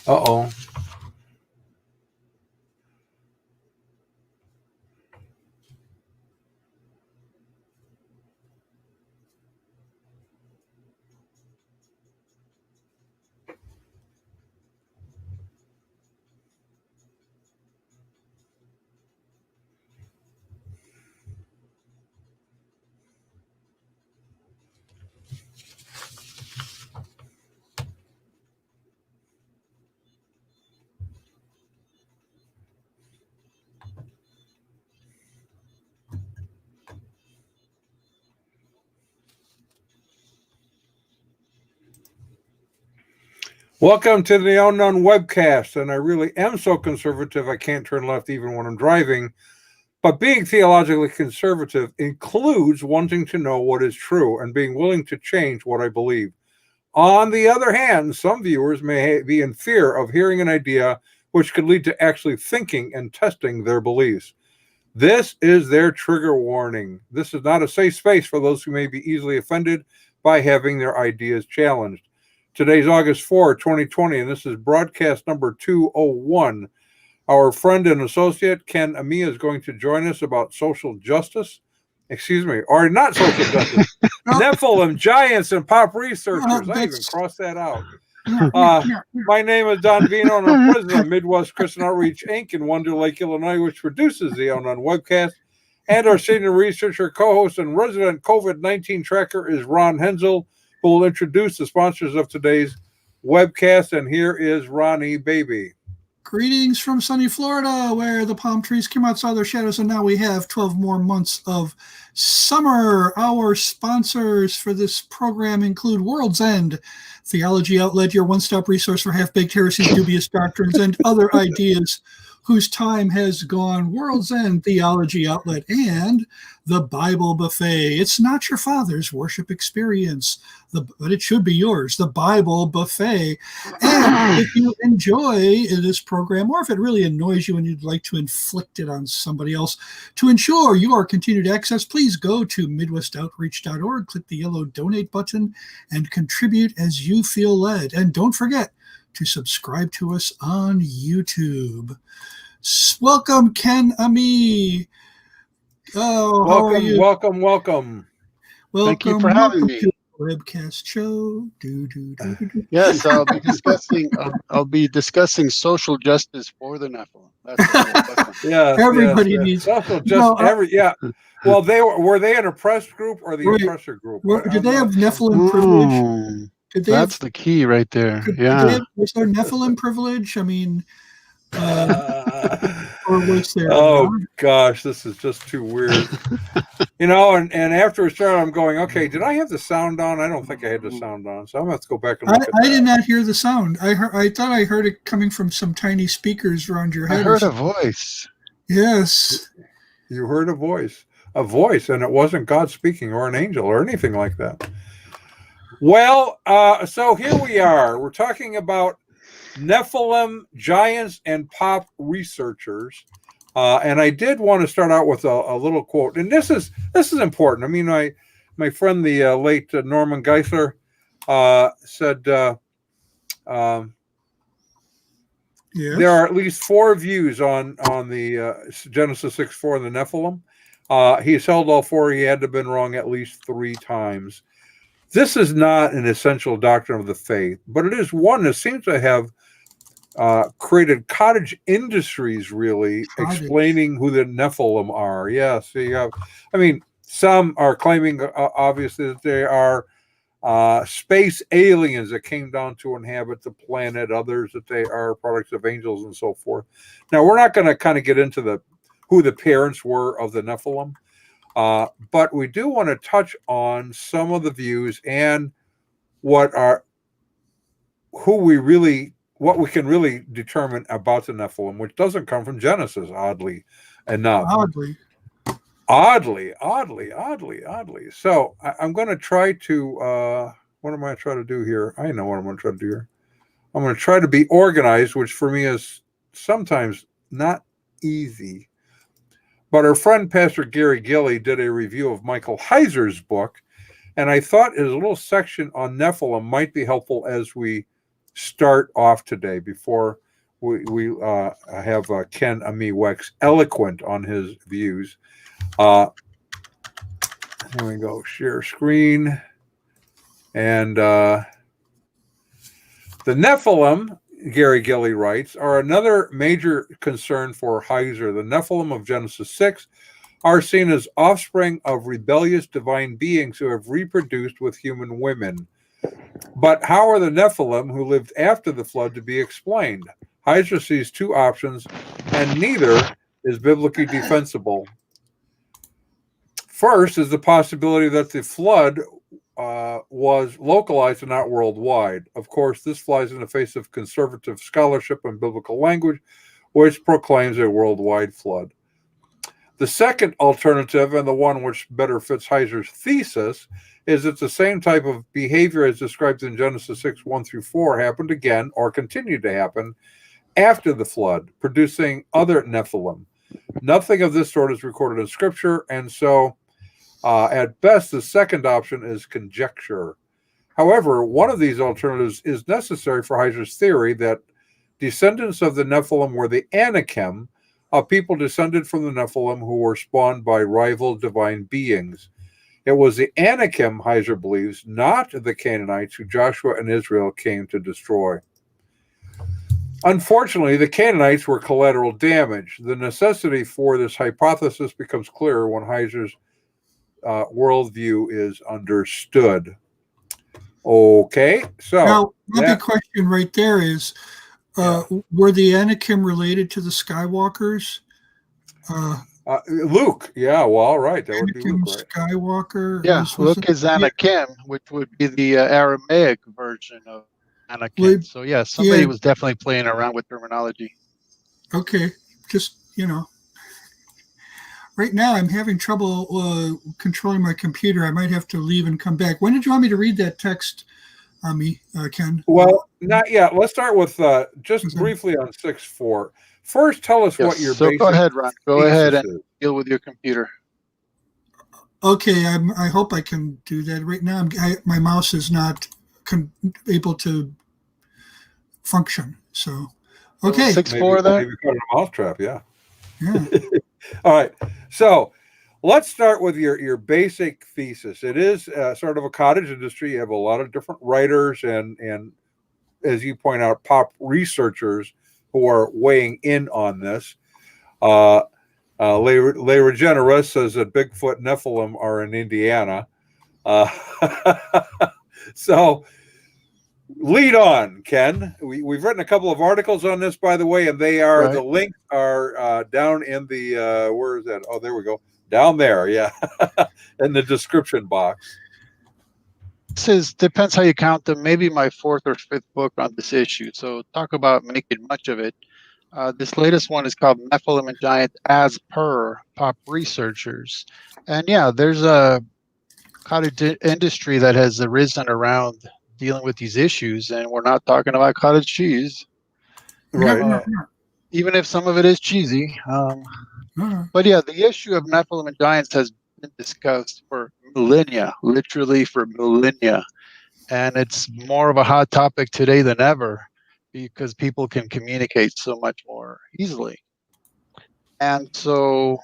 Uh-oh. Welcome to the Unknown Webcast, and I really am so conservative I can't turn left even when I'm driving. But being theologically conservative includes wanting to know what is true and being willing to change what I believe. On the other hand, some viewers may be in fear of hearing an idea which could lead to actually thinking and testing their beliefs. This is their trigger warning. This is not a safe space for those who may be easily offended by having their ideas challenged. Today's August 4, 2020, and this is broadcast number 201. Our friend and associate, Ken Ammi, is going to join us about social justice. Excuse me, or not social justice. Nephilim, giants, and pop researchers. I even crossed that out. My name is Don Vino, and I'm president of Midwest Christian Outreach, Inc. in Wonder Lake, Illinois, which produces the Unknown Webcast. And our senior researcher, co-host, and resident COVID-19 tracker is Ron Hensel, who will introduce the sponsors of today's webcast. And here is Ronnie Baby. Greetings from sunny Florida, where the palm trees came outside their shadows, and now we have 12 more months of summer. Our sponsors for this program include World's End, theology outlet, your one-stop resource for half-baked heresies, dubious doctrines, and other ideas whose time has gone. World's End Theology Outlet, and the Bible Buffet. It's not your father's worship experience, but it should be yours, the Bible Buffet. And if you enjoy this program, or if it really annoys you and you'd like to inflict it on somebody else, to ensure your continued access, please go to MidwestOutreach.org, click the yellow donate button, and contribute as you feel led. And don't forget to subscribe to us on YouTube. Welcome, Ken Ammi. Oh, welcome, how are you? Welcome. Thank you for having me. To the webcast show. Yes, I'll be discussing social justice for the Nephilim. That's yeah, everybody needs social justice. Well, were they an oppressed group or the oppressor group? Did they have Nephilim privilege? That's the key right there. Was there Nephilim privilege? I mean, or was there? Oh gosh, this is just too weird. And after we started, I'm going, okay, did I have the sound on? I don't think I had the sound on, so I'm gonna have to go back and look at that. I did not hear the sound. I thought I heard it coming from some tiny speakers around your head. I heard a voice. Yes, you heard a voice, and it wasn't God speaking or an angel or anything like that. Well, so here we are. We're talking about Nephilim, giants, and pop researchers. And I did want to start out with a little quote. And this is important. I mean, my friend, the late Norman Geisler, said yes. There are at least 4 views on the Genesis 6:4 and the Nephilim. He's held all 4. He had to have been wrong at least 3 times. This is not an essential doctrine of the faith, but it is one that seems to have created cottage industries, really, explaining who the Nephilim are. Yes, some are claiming, obviously, that they are space aliens that came down to inhabit the planet, others that they are products of angels and so forth. Now, we're not going to kind of get into who the parents were of the Nephilim. But we do want to touch on some of the views and what we can really determine about the Nephilim, which doesn't come from Genesis, oddly enough. Oddly. So I'm going to try to, what am I trying to do here? I know what I'm going to try to do here. I'm going to try to be organized, which for me is sometimes not easy. But our friend, Pastor Gary Gilly, did a review of Michael Heiser's book, and I thought his little section on Nephilim might be helpful as we start off today before we have Ken Ammi Wex eloquent on his views. Here we go. Share screen. And the Nephilim, Gary Gilly writes, are another major concern for Heiser. The Nephilim of Genesis 6 are seen as offspring of rebellious divine beings who have reproduced with human women. But how are the Nephilim who lived after the flood to be explained? Heiser sees two options, and neither is biblically defensible. First is the possibility that the flood was localized and not worldwide. Of course, this flies in the face of conservative scholarship and biblical language, which proclaims a worldwide flood. The second alternative, and the one which better fits Heiser's thesis, is that the same type of behavior as described in Genesis 6, 1-4 happened again or continued to happen after the flood, producing other Nephilim. Nothing of this sort is recorded in Scripture, and so at best, the second option is conjecture. However, one of these alternatives is necessary for Heiser's theory that descendants of the Nephilim were the Anakim, a people descended from the Nephilim who were spawned by rival divine beings. It was the Anakim, Heiser believes, not the Canaanites who Joshua and Israel came to destroy. Unfortunately, the Canaanites were collateral damage. The necessity for this hypothesis becomes clearer when Heiser's worldview is understood. Okay, so now the big question right there is, were the Anakim related to the Skywalkers? Luke, yeah, well, all right, that would be Anakim Luke, right? – Skywalker. Yeah, Luke is Anakim, which would be the Aramaic version of Anakim. So, yeah, somebody was definitely playing around with terminology. Okay, just, right now I'm having trouble controlling my computer. I might have to leave and come back. When did you want me to read that text, Ken? Well, not yet. Let's start with just briefly on 6:4. First, tell us what your basic. Go ahead, Ron. Go ahead and deal with your computer. Okay, I hope I can do that. Right now, my mouse is not able to function. So, okay. 6:4 then? Maybe caught a mousetrap, yeah. Yeah. All right. So let's start with your basic thesis. It is sort of a cottage industry. You have a lot of different writers and as you point out, pop researchers who are weighing in on this. Le Regeneres says that Bigfoot Nephilim are in Indiana. So lead on, Ken. We've written a couple of articles on this, by the way, and they are right. The links are down in the where is that? Oh, there we go. Down there, yeah, in the description box. This depends how you count them. Maybe my fourth or fifth book on this issue. So talk about making much of it. This latest one is called Nephilim and Giants as per pop researchers. And yeah, there's a cottage industry that has arisen around dealing with these issues, and we're not talking about cottage cheese. Right. Even if some of it is cheesy. But yeah, the issue of Nephilim and Giants has been discussed for millennia, literally for millennia. And it's more of a hot topic today than ever because people can communicate so much more easily. And so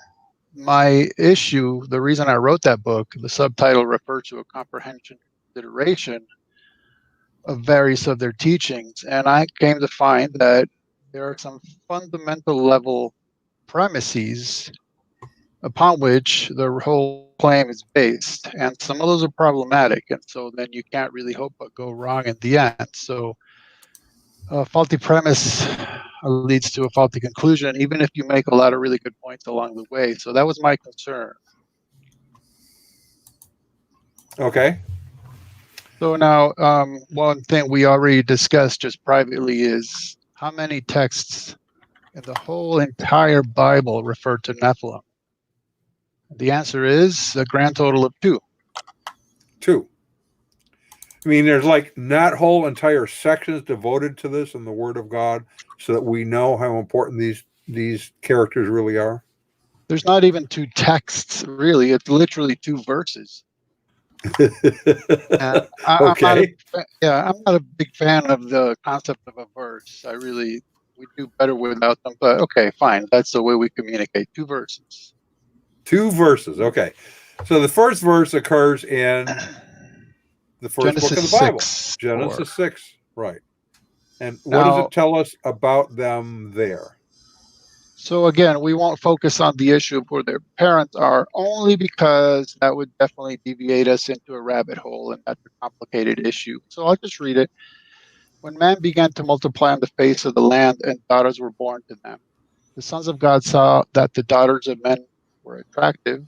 my issue, the reason I wrote that book, the subtitle referred to a comprehension consideration of various of their teachings. And I came to find that there are some fundamental level premises upon which the whole claim is based. And some of those are problematic. And so then you can't really hope but go wrong in the end. So a faulty premise leads to a faulty conclusion, even if you make a lot of really good points along the way. So that was my concern. Okay. So now, one thing we already discussed just privately is how many texts in the whole entire Bible refer to Nephilim? The answer is a grand total of 2. 2. I mean, there's like not whole entire sections devoted to this in the Word of God so that we know how important these characters really are. There's not even 2 texts, really. It's literally 2 verses. And Okay. I'm not a big fan of the concept of a verse. We do better without them. But okay, fine. That's the way we communicate. 2 verses. 2 verses. Okay. So the first verse occurs in the first book of Genesis the Bible, 6:4. Genesis 6. Right. And what does Now, it tell us about them there? so again, we won't focus on the issue of where their parents are, only because that would definitely deviate us into a rabbit hole, and that's a complicated issue. So I'll just read it. When man began to multiply on the face of the land, and daughters were born to them, the sons of God saw that the daughters of men were attractive,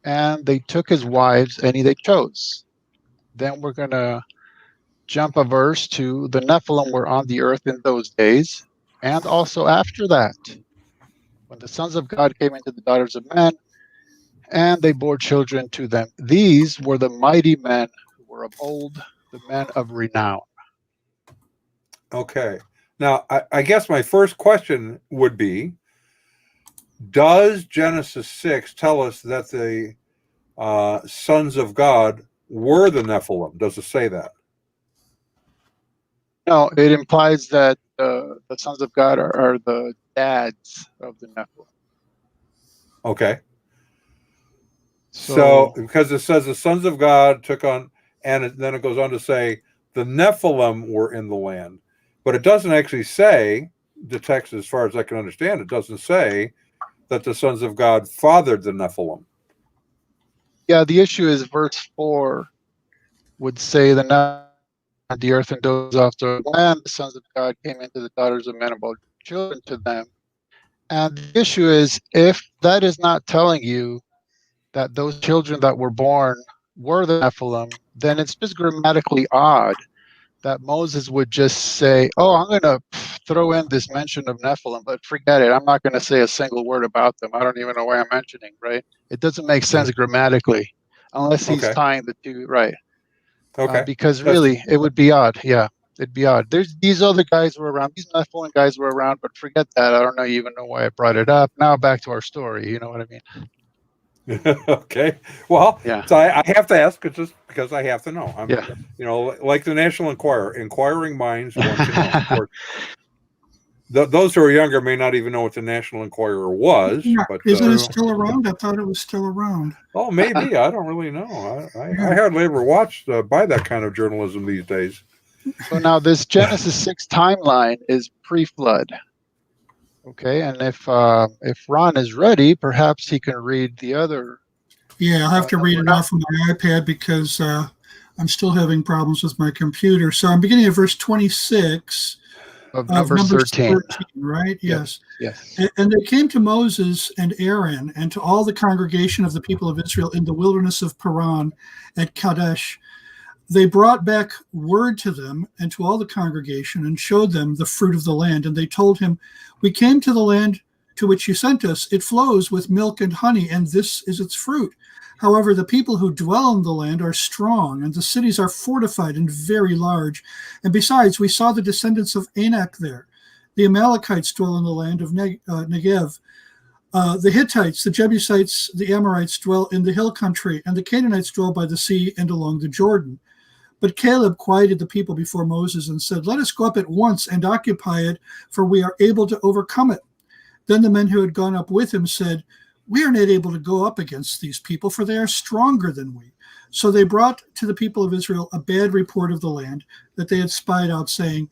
and they took his wives, any they chose. Then we're going to jump a verse to the Nephilim were on the earth in those days, and also after that, when the sons of God came into the daughters of men, and they bore children to them. These were the mighty men who were of old, the men of renown. Okay. Now, I guess my first question would be, does Genesis 6 tell us that the sons of God were the Nephilim? Does it say that? No, it implies that the sons of God are the dads of the Nephilim. Okay. So, because it says the sons of God took on, and then it goes on to say the Nephilim were in the land. But it doesn't actually say, the text, as far as I can understand, it doesn't say that the sons of God fathered the Nephilim. Yeah, the issue is verse 4 would say the earth and those after the land, the sons of God came into the daughters of men and bore children to them. And the issue is, if that is not telling you that those children that were born were the Nephilim, then it's just grammatically odd that Moses would just say, oh, I'm going to throw in this mention of Nephilim, but forget it. I'm not going to say a single word about them. I don't even know why I'm mentioning, right? It doesn't make sense grammatically unless he's tying the two, right? Okay. Because really, it would be odd. Yeah, it'd be odd. These other guys were around. These Nephilim guys were around, but forget that. I don't know even know why I brought it up. Now back to our story. You know what I mean? Okay. Well, Yeah. so I have to ask, it's just because I have to know. I'm, Yeah. like the National Enquirer, inquiring minds want to know. Of course, those who are younger may not even know what the National Enquirer was. Yeah. But Isn't it still around? I thought it was still around. Oh, maybe. I don't really know. I hardly ever watched by that kind of journalism these days. So now this Genesis 6 timeline is pre-flood. Okay, and if Ron is ready, perhaps he can read the other. Yeah, I'll have to read it off of my iPad because I'm still having problems with my computer. So I'm beginning at verse 26 of Numbers 13. Right? Yes. Yes. And they came to Moses and Aaron and to all the congregation of the people of Israel in the wilderness of Paran at Kadesh. They brought back word to them and to all the congregation and showed them the fruit of the land. And they told him, we came to the land to which you sent us. It flows with milk and honey, and this is its fruit. However, the people who dwell in the land are strong, and the cities are fortified and very large. And besides, we saw the descendants of Anak there. The Amalekites dwell in the land of Negev. The Hittites, the Jebusites, the Amorites dwell in the hill country, and the Canaanites dwell by the sea and along the Jordan. But Caleb quieted the people before Moses and said, let us go up at once and occupy it, for we are able to overcome it. Then the men who had gone up with him said, we are not able to go up against these people, for they are stronger than we. So they brought to the people of Israel a bad report of the land that they had spied out, saying,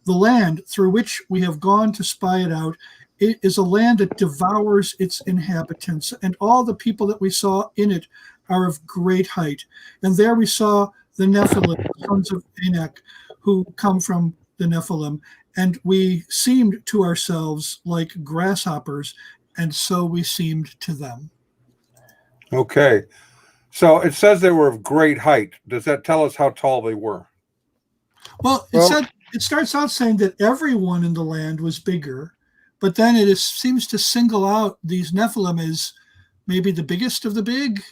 the land through which we have gone to spy it out, it is a land that devours its inhabitants, and all the people that we saw in it are of great height. And there we saw the Nephilim, sons of Anak, who come from the Nephilim, and we seemed to ourselves like grasshoppers, and so we seemed to them. Okay. So it says they were of great height. Does that tell us how tall they were? Well, it starts out saying that everyone in the land was bigger, but then it seems to single out these Nephilim as maybe the biggest of the big.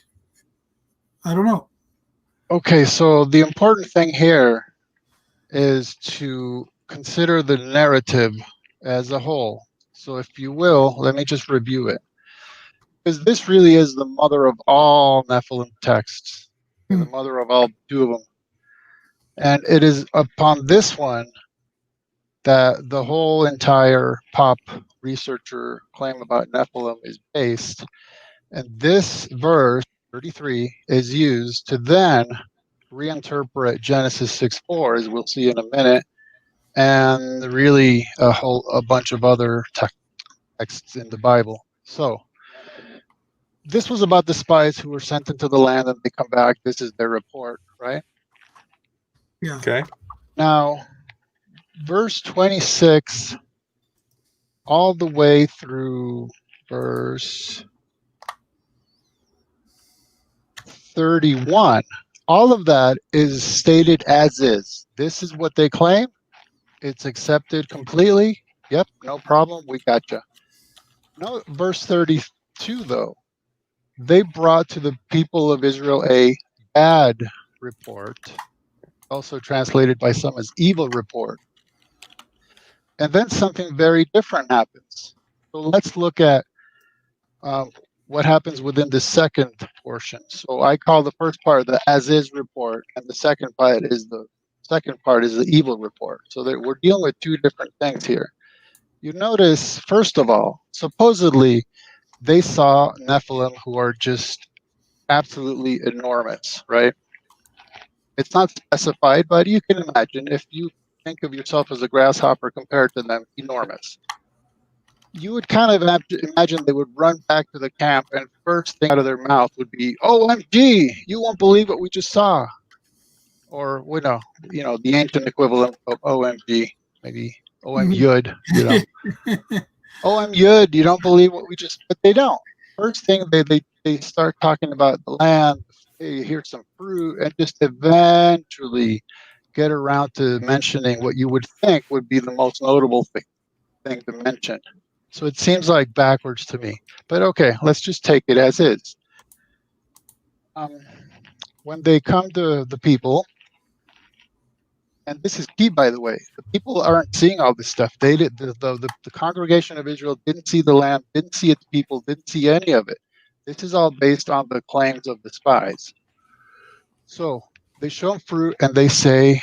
I don't know. Okay, so the important thing here is to consider the narrative as a whole. So if you will, let me just review it. Because this really is the mother of all Nephilim texts. the mother of all two of them. And it is upon this one that the whole entire pop researcher claim about Nephilim is based. And this verse, 33, is used to then reinterpret Genesis 6:4, as we'll see in a minute, and really a bunch of other texts in the Bible. So this was about the spies who were sent into the land and they come back. This is their report, right? Yeah. Okay. Now, verse 26 all the way through verse 31, all of that is stated as is. This is what they claim. It's accepted completely. Yep, no problem. We gotcha. No, verse 32, though. They brought to the people of Israel a bad report, also translated by some as evil report. And then something very different happens. So let's look at what happens within the second portion. So I call the first part the as-is report, and the second part is the evil report. So that we're dealing with two different things here. You notice, first of all, supposedly they saw Nephilim who are just absolutely enormous, right? It's not specified, but you can imagine if you think of yourself as a grasshopper compared to them, enormous. You would kind of have to imagine they would run back to the camp and first thing out of their mouth would be, OMG, you won't believe what we just saw. Or, the ancient equivalent of OMG, maybe OM Yud, OM Yud, you don't believe what we just, but they don't. First thing, they start talking about the land, hey, here's some fruit, and just eventually get around to mentioning what you would think would be the most notable thing to mention. So it seems like backwards to me. But okay, let's just take it as is. When they come to the people, and this is key, by the way, the people aren't seeing all this stuff. They did the congregation of Israel didn't see the land, didn't see its people, didn't see any of it. This is all based on the claims of the spies. So they show them fruit and they say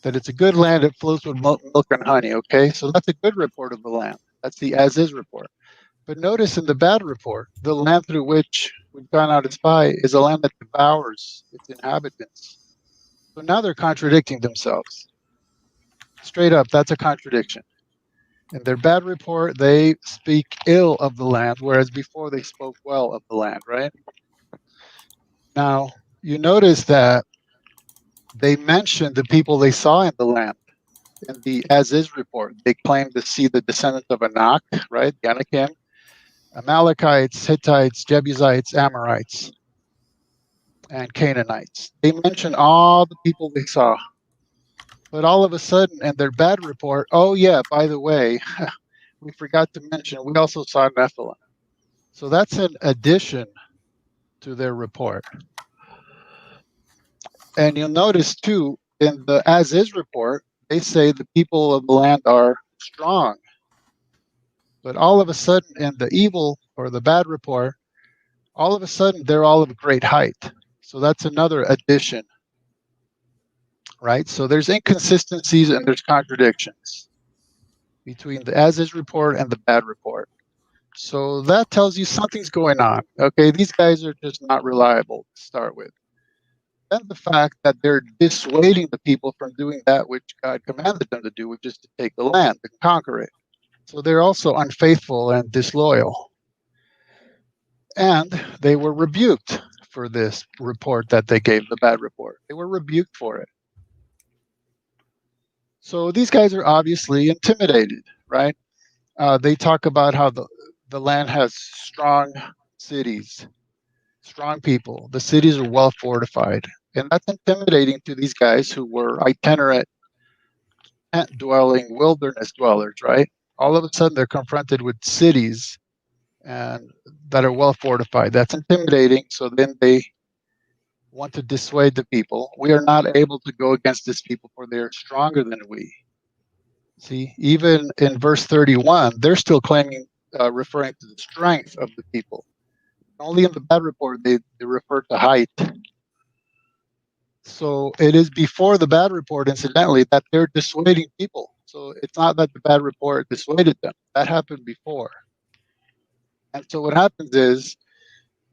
that it's a good land, it flows with milk and honey, okay? So that's a good report of the land. That's the as-is report. But notice in the bad report, the land through which we've gone out to spy is a land that devours its inhabitants. So now they're contradicting themselves. Straight up, that's a contradiction. In their bad report, they speak ill of the land, whereas before they spoke well of the land, right? Now, you notice that they mentioned the people they saw in the land. In the as-is report, they claim to see the descendants of Anak, right, the Anakim, Amalekites, Hittites, Jebusites, Amorites, and Canaanites. They mention all the people they saw. But all of a sudden, in their bad report, oh yeah, by the way, we forgot to mention, we also saw Nephilim. So that's an addition to their report. And you'll notice too, in the as-is report, they say the people of the land are strong. But all of a sudden, in the evil or the bad report, all of a sudden, they're all of great height. So that's another addition, right? So there's inconsistencies and there's contradictions between the as-is report and the bad report. So that tells you something's going on. Okay, these guys are just not reliable to start with. Then the fact that they're dissuading the people from doing that which God commanded them to do, which is to take the land and conquer it. So they're also unfaithful and disloyal. And they were rebuked for this report that they gave, the bad report. They were rebuked for it. So these guys are obviously intimidated, right? They talk about how the land has strong cities, strong people. The cities are well fortified. And that's intimidating to these guys who were itinerant, tent-dwelling, wilderness dwellers, right? All of a sudden, they're confronted with cities and that are well fortified. That's intimidating. So then they want to dissuade the people. We are not able to go against this people, for they are stronger than we. See, even in verse 31, they're still claiming, referring to the strength of the people. Only in the bad report they refer to height. So it is before the bad report, incidentally, that they're dissuading people. So it's not that the bad report dissuaded them. That happened before. And so what happens is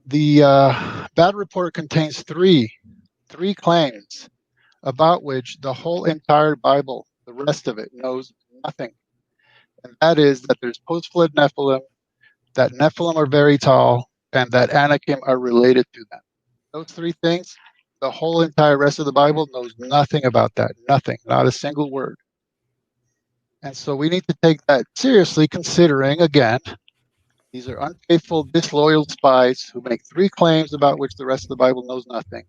the bad report contains three claims about which the whole entire Bible, the rest of it, knows nothing. And that is that there's post-flood Nephilim, that Nephilim are very tall, and that Anakim are related to them. Those three things, the whole entire rest of the Bible knows nothing about that. Nothing, not a single word. And so we need to take that seriously, considering, again, these are unfaithful, disloyal spies who make three claims about which the rest of the Bible knows nothing.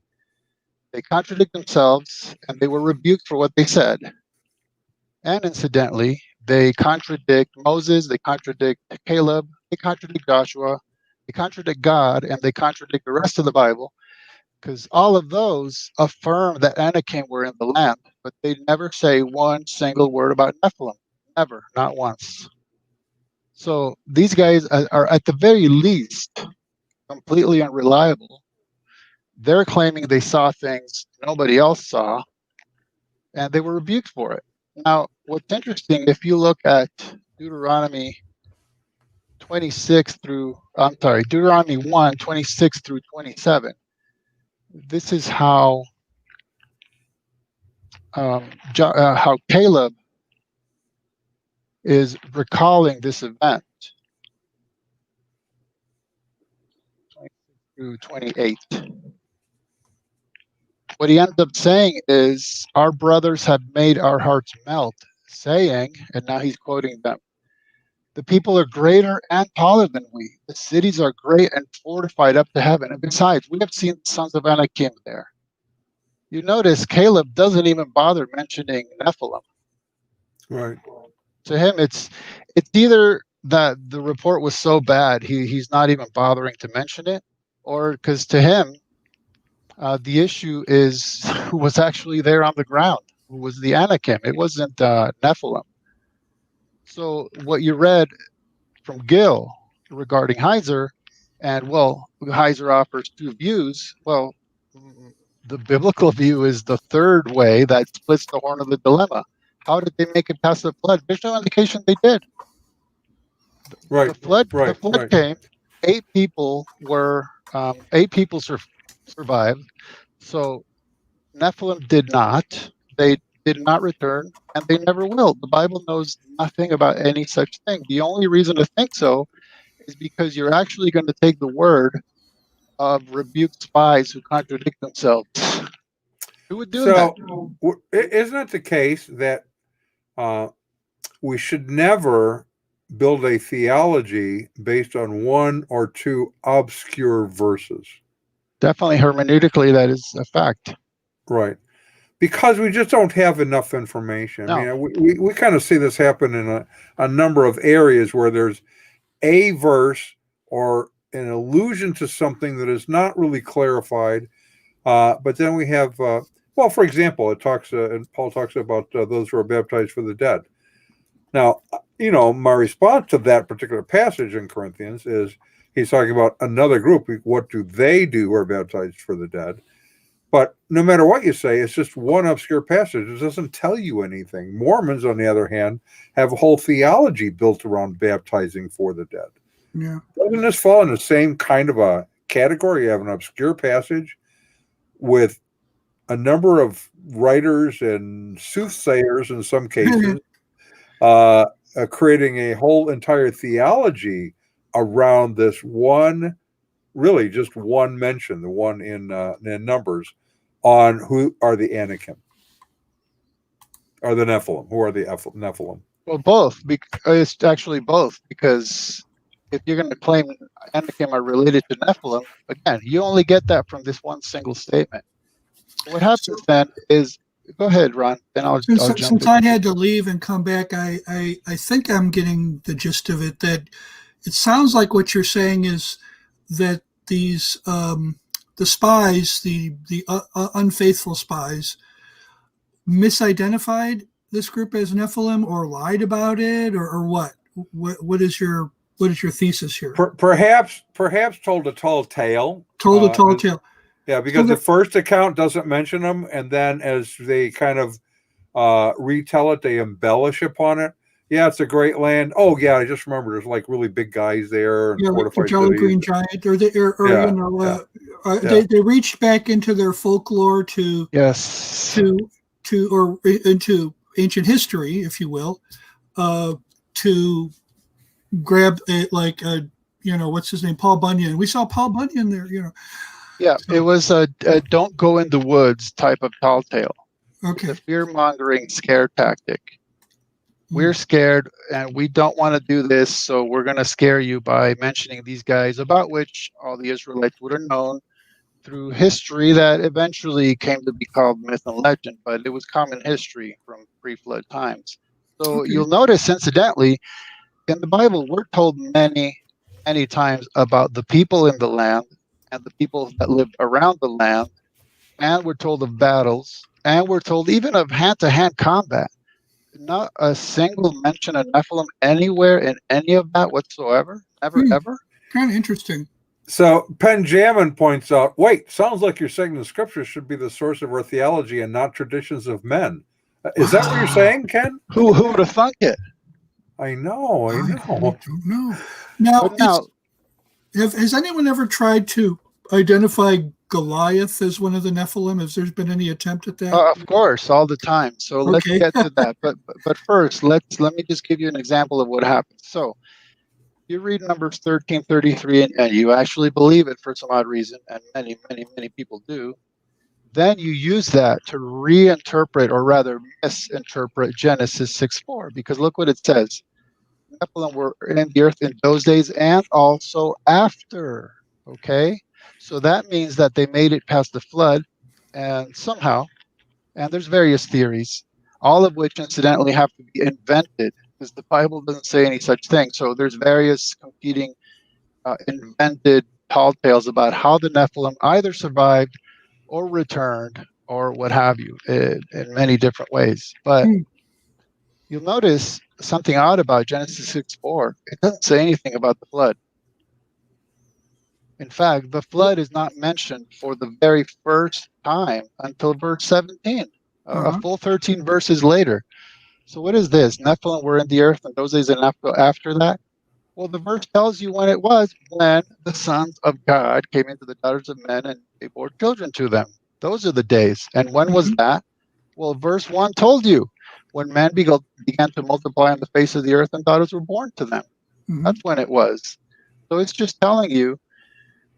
They contradict themselves, and they were rebuked for what they said. And incidentally, they contradict Moses, they contradict Caleb, they contradict Joshua, they contradict God, and they contradict the rest of the Bible, because all of those affirm that Anakim were in the land, but they never say one single word about Nephilim. Never, not once. So these guys are at the very least completely unreliable. They're claiming they saw things nobody else saw, and they were rebuked for it. Now, what's interesting, if you look at Deuteronomy 1, 26 through 27, this is how Caleb is recalling this event. 26 through 28. What he ends up saying is, our brothers have made our hearts melt, saying, and now he's quoting them, the people are greater and taller than we. The cities are great and fortified up to heaven. And besides, we have seen the sons of Anakim there. You notice Caleb doesn't even bother mentioning Nephilim. Right. To him, it's either that the report was so bad he's not even bothering to mention it, or because to him, the issue is who was actually there on the ground, who was the Anakim. It wasn't Nephilim. So what you read from Gil regarding Heiser, and well, Heiser offers two views. Well, the biblical view is the third way that splits the horn of the dilemma. How did they make it past the flood? There's no indication they did. Right. The flood Right. came. 8 people survived. So Nephilim did not. They did not return, and they never will. The Bible knows nothing about any such thing. The only reason to think so is because you're actually going to take the word of rebuked spies who contradict themselves. Who would do that? So, isn't it the case that we should never build a theology based on one or two obscure verses? Definitely hermeneutically, that is a fact. Right. Because we just don't have enough information. No. I mean, we kind of see this happen in a number of areas where there's a verse or an allusion to something that is not really clarified. But then we have, well, for example, it talks, and Paul talks about those who are baptized for the dead. Now, my response to that particular passage in Corinthians is he's talking about another group. What do they do who are baptized for the dead? But no matter what you say, it's just one obscure passage. It doesn't tell you anything. Mormons, on the other hand, have a whole theology built around baptizing for the dead. Yeah. Doesn't this fall in the same kind of a category? You have an obscure passage with a number of writers and soothsayers in some cases, creating a whole entire theology around this one, really just one mention, the one in Numbers, on who are the Anakim, or the Nephilim. Who are the Nephilim? Well, both. It's actually both, because if you're going to claim Anakim are related to Nephilim, again, you only get that from this one single statement. What happens then is, go ahead, Ron, then I'll jump in. Since I had to leave and come back, I think I'm getting the gist of it, that it sounds like what you're saying is that these the spies, the unfaithful spies, misidentified this group as Nephilim, or lied about it, or what? What is your thesis here? Perhaps told a tall tale. Told a tall tale. Yeah, because the first account doesn't mention them, and then as they kind of retell it, they embellish upon it. Yeah, it's a great land. Oh, yeah, I just remember there's like really big guys there and fortified the Jolly cities. Green Giant, or they reached back into their folklore to into ancient history, if you will, to grab what's his name, Paul Bunyan. We saw Paul Bunyan there, Yeah, so, it was a don't go in the woods type of tall tale. Okay. It's a fear-mongering scare tactic. We're scared and we don't want to do this, so we're going to scare you by mentioning these guys about which all the Israelites would have known through history that eventually came to be called myth and legend, but it was common history from pre-flood times. So you'll notice, incidentally, in the Bible, we're told many, many times about the people in the land and the people that lived around the land, and we're told of battles, and we're told even of hand-to-hand combat. Not a single mention of Nephilim anywhere in any of that whatsoever. Never, ever. Kind of interesting. So Penjamin points out, wait, sounds like you're saying the scriptures should be the source of our theology and not traditions of men. Is that what you're saying, Ken? Who would have thunk it? I know. I don't know. Now, has anyone ever tried to identify Goliath as one of the Nephilim? Has there been any attempt at that? Of course, all the time. So let's get to that. But first, let me just give you an example of what happened. So you read Numbers 13:33, and you actually believe it for some odd reason, and many, many, many people do. Then you use that to reinterpret, or rather misinterpret, Genesis 6:4, because look what it says. Nephilim were in the earth in those days and also after. Okay? So that means that they made it past the flood, and somehow, and there's various theories, all of which incidentally have to be invented, because the Bible doesn't say any such thing. So there's various competing invented tall tales about how the Nephilim either survived or returned or what have you in many different ways. But you'll notice something odd about Genesis 6:4. It doesn't say anything about the flood. In fact, the flood is not mentioned for the very first time until verse 17, a full 13 verses later. So what is this? Nephilim were in the earth in those days and after that? Well, the verse tells you when it was, when the sons of God came into the daughters of men and they bore children to them. Those are the days. And when was that? Well, verse 1 told you, when men began to multiply on the face of the earth and daughters were born to them. That's when it was. So it's just telling you,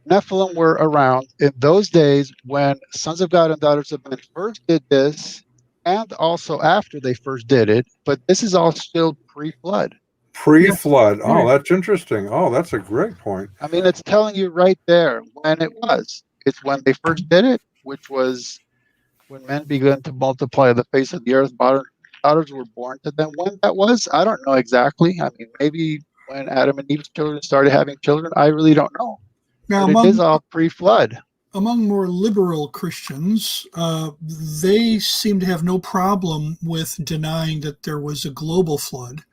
Nephilim were around in those days when sons of God and daughters of men first did this, and also after they first did it. But this is all still pre-flood. Pre-flood. Oh, that's interesting. Oh, that's a great point. I mean, it's telling you right there when it was. It's when they first did it, which was when men began to multiply the face of the earth. Daughters were born to them. When that was, I don't know exactly. I mean, maybe when Adam and Eve's children started having children. I really don't know. Now, it is all pre-flood. Among more liberal Christians, they seem to have no problem with denying that there was a global flood,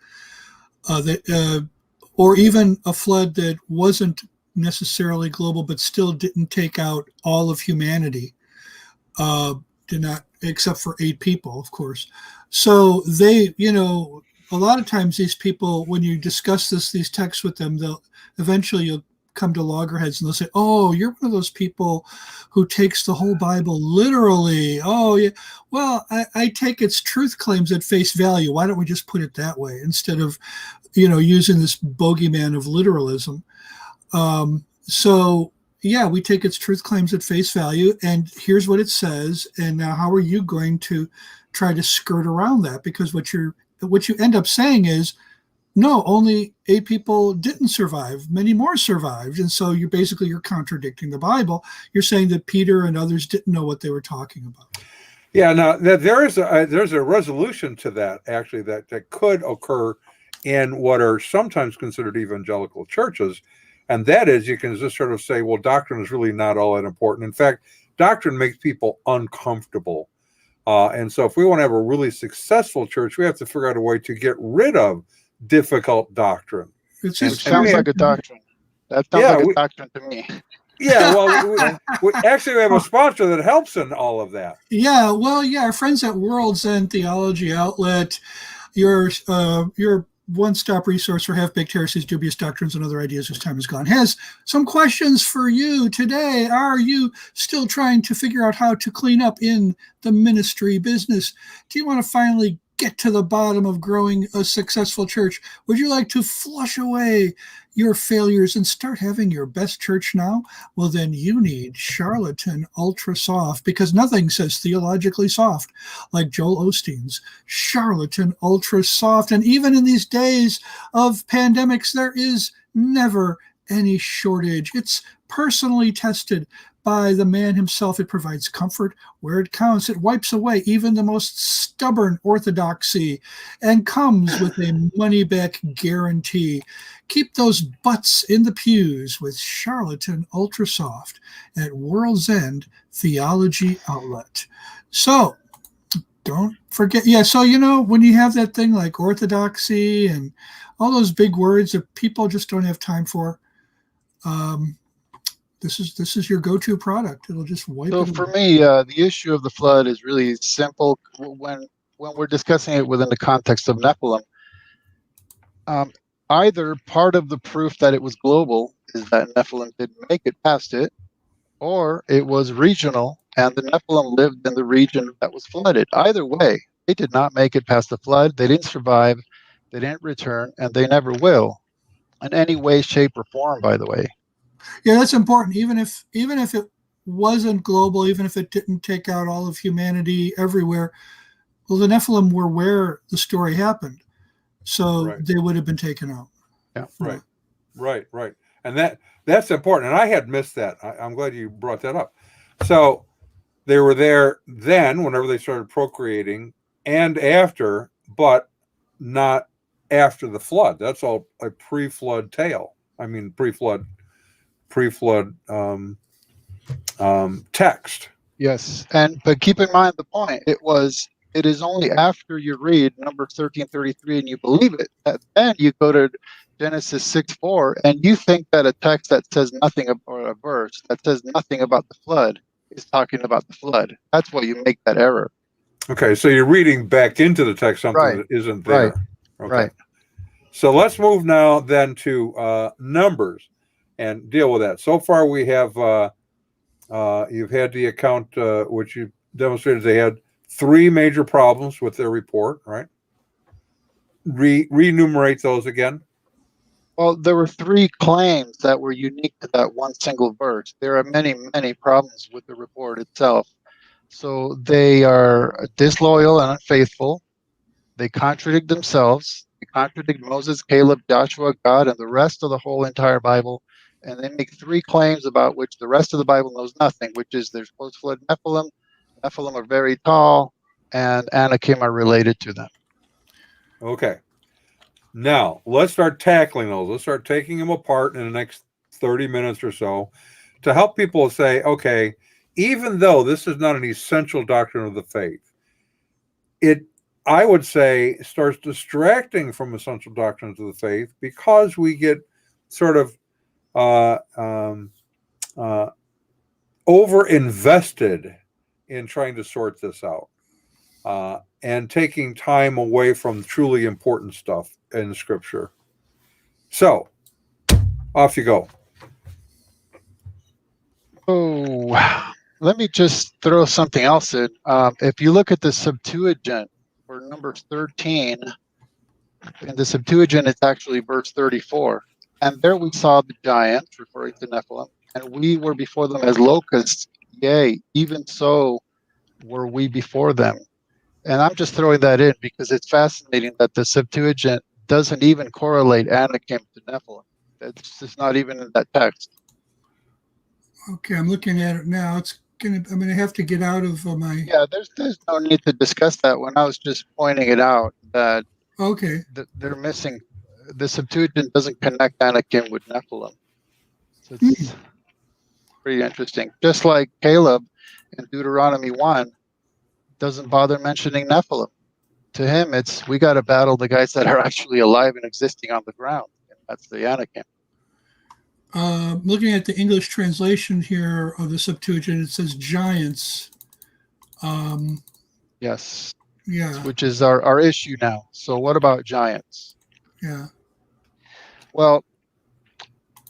or even a flood that wasn't necessarily global, but still didn't take out all of humanity, did not, except for 8 people, of course. So they, a lot of times these people, when you discuss these texts with them, you'll come to loggerheads and they'll say, oh, you're one of those people who takes the whole Bible literally. Oh, yeah. Well, I take its truth claims at face value. Why don't we just put it that way instead of, using this bogeyman of literalism? So, yeah, we take its truth claims at face value, and here's what it says. And now how are you going to try to skirt around that? Because what you end up saying is, no, only 8 people didn't survive. Many more survived. And so you're contradicting the Bible. You're saying that Peter and others didn't know what they were talking about. Yeah, now there's a resolution to that, actually, that could occur in what are sometimes considered evangelical churches. And that is, you can just sort of say, well, doctrine is really not all that important. In fact, doctrine makes people uncomfortable. And so if we want to have a really successful church, we have to figure out a way to get rid of difficult doctrine. It sounds like a doctrine. That sounds like a doctrine to me. Yeah, well, we actually have a sponsor that helps in all of that. Yeah, well, yeah, our friends at World's End Theology Outlet, your one-stop resource for half-baked heresies, dubious doctrines, and other ideas whose time is gone, has some questions for you today. Are you still trying to figure out how to clean up in the ministry business? Do you want to finally get to the bottom of growing a successful church? Would you like to flush away your failures and start having your best church now? Well, then you need Charlatan Ultra Soft, because nothing says theologically soft like Joel Osteen's Charlatan Ultra Soft. And even in these days of pandemics, there is never any shortage. It's personally tested by the man himself. It provides comfort where it counts. It wipes away even the most stubborn orthodoxy and comes with a money-back guarantee. Keep those butts in the pews with Charlatan Ultra Soft at World's End Theology Outlet. So don't forget. Yeah, so when you have that thing like orthodoxy and all those big words that people just don't have time for, this is your go-to product. It'll just wipe it away. So for me, the issue of the flood is really simple when we're discussing it within the context of Nephilim. Either part of the proof that it was global is that Nephilim didn't make it past it, or it was regional and the Nephilim lived in the region that was flooded. Either way, they did not make it past the flood. They didn't survive, they didn't return, and they never will in any way, shape, or form, by the way. Yeah, that's important. Even if it wasn't global, even if it didn't take out all of humanity everywhere, well, the Nephilim were where the story happened, so they would have been taken out. Yeah, Right. And that's important. And I had missed that. I'm glad you brought that up. So they were there then, whenever they started procreating, and after, but not after the flood. That's all a pre-flood tale. I mean, pre-flood text. Yes, but keep in mind the point. It is only after you read number 1333 and you believe it that then you go to Genesis 6:4 and you think that a text that says nothing or a verse that says nothing about the flood is talking about the flood. That's why you make that error. Okay, so you're reading back into the text something that isn't there. Right. Okay. Right. So let's move now then to Numbers and deal with that. So far we have you've had the account which you demonstrated they had 3 major problems with their report, right? Re-enumerate those again. Well, there were 3 claims that were unique to that one single verse. There are many, many problems with the report itself. So they are disloyal and unfaithful. They contradict themselves. They contradict Moses, Caleb, Joshua, God, and the rest of the whole entire Bible. And they make 3 claims about which the rest of the Bible knows nothing, which is there's post-flood Nephilim. Nephilim are very tall, and Anakim are related to them. Okay. Now, let's start tackling those. Let's start taking them apart in the next 30 minutes or so to help people say, okay, even though this is not an essential doctrine of the faith, it, I would say, starts distracting from essential doctrines of the faith because we get sort of over-invested in trying to sort this out and taking time away from truly important stuff in Scripture. So, off you go. Oh, let me just throw something else in. If you look at the Septuagint for number 13, in the Septuagint, it's actually verse 34. And there we saw the giants, referring to Nephilim, and we were before them as locusts. Yea, even so were we before them. And I'm just throwing that in because it's fascinating that the Septuagint doesn't even correlate Anakim to Nephilim. It's just not even in that text. Okay, I'm looking at it now. I'm gonna have to get out of my. Yeah, there's no need to discuss that when I was just pointing it out that they're missing. The Septuagint doesn't connect Anakim with Nephilim. So it's pretty interesting. Just like Caleb in Deuteronomy 1 doesn't bother mentioning Nephilim. To him, it's we got to battle the guys that are actually alive and existing on the ground. And that's the Anakim. Looking at the English translation here of the Septuagint, it says giants. Yes. Yeah. Which is our issue now. So what about giants? Yeah. Well,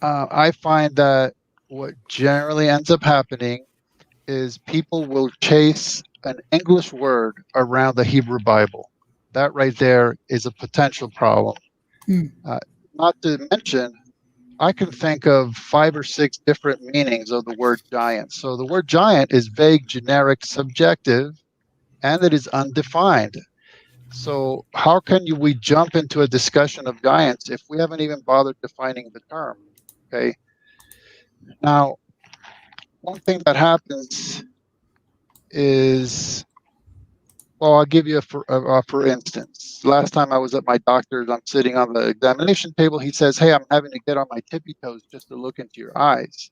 I find that what generally ends up happening is people will chase an English word around the Hebrew Bible. That right there is a potential problem. Hmm. Not to mention, I can think of 5 or 6 different meanings of the word giant. So the word giant is vague, generic, subjective, and it is undefined. So how can we jump into a discussion of giants if we haven't even bothered defining the term? Okay. Now, one thing that happens is, well, I'll give you for instance. Last time I was at my doctor's, I'm sitting on the examination table. He says, "Hey, I'm having to get on my tippy toes just to look into your eyes."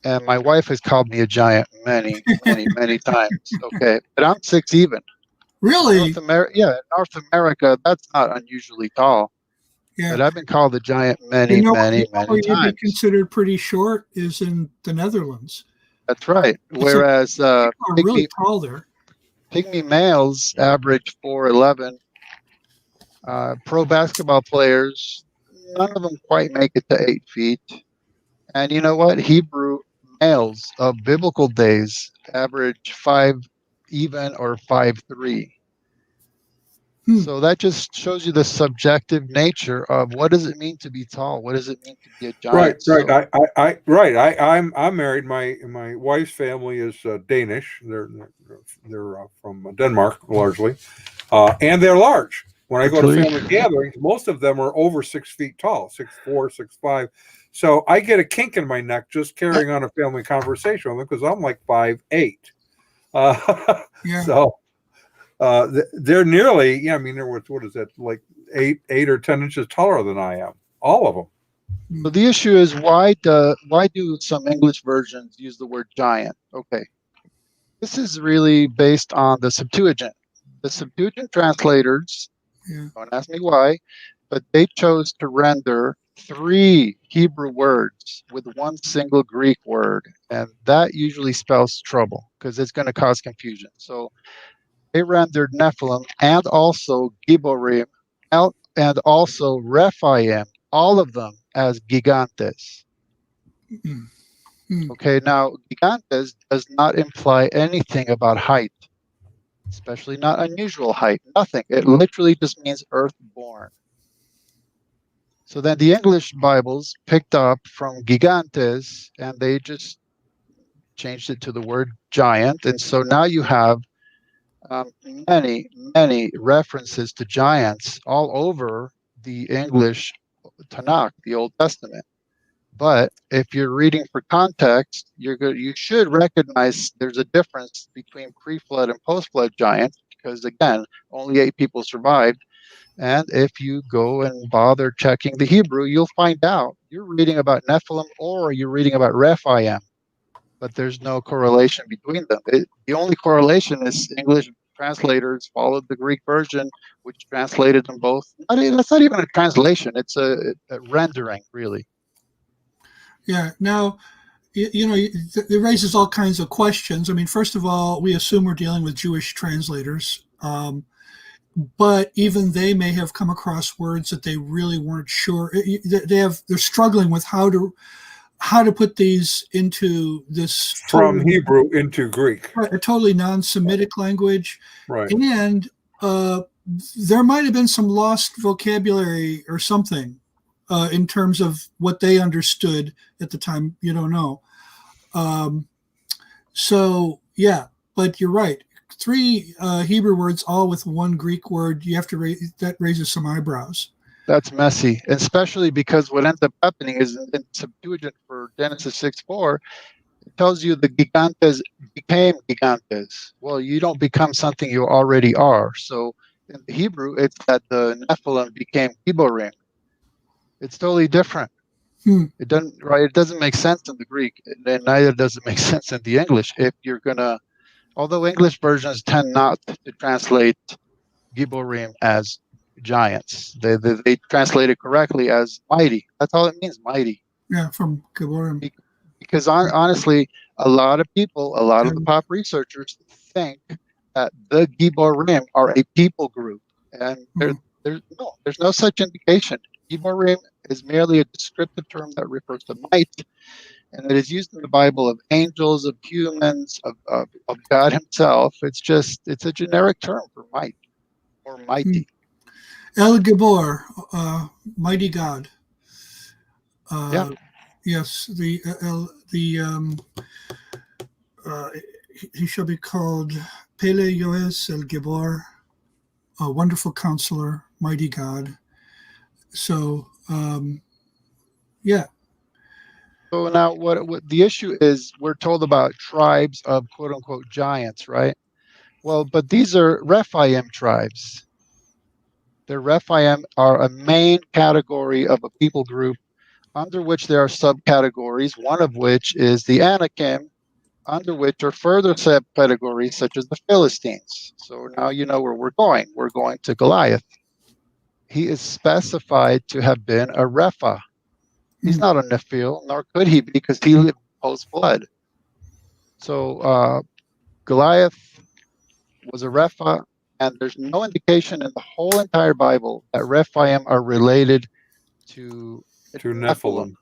And my wife has called me a giant many, many, many times. Okay, but I'm 6 even. Really? North America, that's not unusually tall. Yeah. But I've been called a giant many, many where you'd be times. considered pretty short is in the Netherlands. That's right. Whereas people are really tall there. Pygmy males average 4'11". Pro basketball players, none of them quite make it to 8 feet. And you know what? Hebrew males of biblical days average 5 even or 5'3". So that just shows you the subjective nature of what does it mean to be tall? What does it mean to be a giant? Right. I'm married. My wife's family is Danish. They're from Denmark largely, and they're large. When I go to family gatherings, most of them are over 6 feet tall, 6'4", 6'5". So I get a kink in my neck just carrying on a family conversation with them because I'm like 5'8". So they're nearly, yeah. I mean, they're what is that, like 8 or 10 inches taller than I am. All of them. So the issue is why do some English versions use the word giant? Okay, this is really based on the Septuagint. The Septuagint translators, don't ask me why, but they chose to render 3 Hebrew words with one single Greek word, and that usually spells trouble because it's going to cause confusion. So they rendered Nephilim and also Giborim and also Rephaim, all of them as gigantes. Okay, now gigantes does not imply anything about height, especially not unusual height, nothing. It literally just means earthborn. So then the English Bibles picked up from gigantes and they just changed it to the word giant. And so now you have many, many references to giants all over the English Tanakh, the Old Testament. But if you're reading for context, you should recognize there's a difference between pre-flood and post-flood giants because, again, only 8 people survived. And if you go and bother checking the Hebrew, you'll find out you're reading about Nephilim or you're reading about Rephaim, but there's no correlation between them. The only correlation is English translators followed the Greek version, which translated them both. That's not even a translation. It's a rendering, really. Yeah. Now, it raises all kinds of questions. I mean, first of all, we assume we're dealing with Jewish translators, but even they may have come across words that they really weren't sure. They're struggling with how to put these into this from Hebrew into Greek, right, a totally non-Semitic language, right? And there might have been some lost vocabulary or something in terms of what they understood at the time. You don't know. So yeah, but you're right. 3 Hebrew words, all with one Greek word. You have to that raises some eyebrows. That's messy, especially because what ends up happening is in Septuagint for Genesis 6:4, it tells you the gigantes became gigantes. Well, you don't become something you already are. So in the Hebrew, it's that the Nephilim became Giborim. It's totally different. It doesn't make sense in the Greek, and neither does it make sense in the English. If you're gonna, although English versions tend not to translate Giborim as giants, they translate it correctly as mighty. That's all it means, mighty. Yeah, from Giborim. Because honestly, a lot of the pop researchers think that the Giborim are a people group, and there's no such indication. Giborim is merely a descriptive term that refers to might, and it is used in the Bible of angels, of humans, of God Himself. It's a generic term for might or mighty. El Gibor, mighty God. Yeah. Yes, he shall be called Pele Yoes El Gibor, a wonderful counselor, mighty God. So, yeah. So now, what the issue is? We're told about tribes of quote unquote giants, right? Well, but these are Rephaim tribes. The Rephaim are a main category of a people group under which there are subcategories, one of which is the Anakim, under which are further subcategories such as the Philistines. So now you know where we're going. We're going to Goliath. He is specified to have been a Repha. He's not a Nephil, nor could he be because he lived post-flood. So Goliath was a Repha, and there's no indication in the whole entire Bible that Rephaim are related to Nephilim.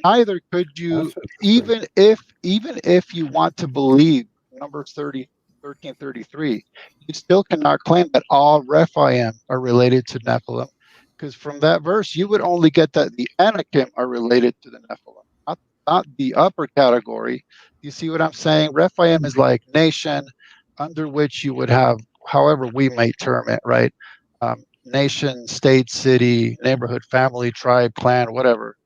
Neither could you, even if you want to believe Numbers 13:33, you still cannot claim that all Rephaim are related to Nephilim, because from that verse you would only get that the Anakim are related to the Nephilim, not the upper category. You see what I'm saying? Rephaim is like nation, under which you would have, however we may term it, right? Nation, state, city, neighborhood, family, tribe, clan, whatever.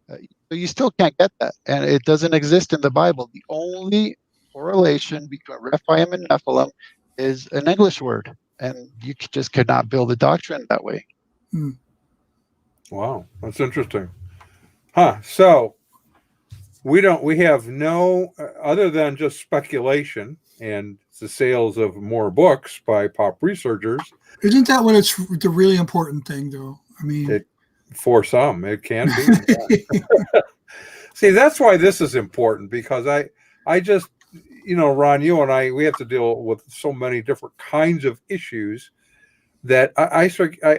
So you still can't get that, and it doesn't exist in the Bible. The only correlation between Rephaim and Nephilim is an English word, and you just cannot build a doctrine that way. Wow, that's interesting. Huh? So we have no other than just speculation and the sales of more books by pop researchers. Isn't that what it's the really important thing, though? I mean, for some, it can be. See, that's why this is important, because I just, Ron, you and I, we have to deal with so many different kinds of issues that I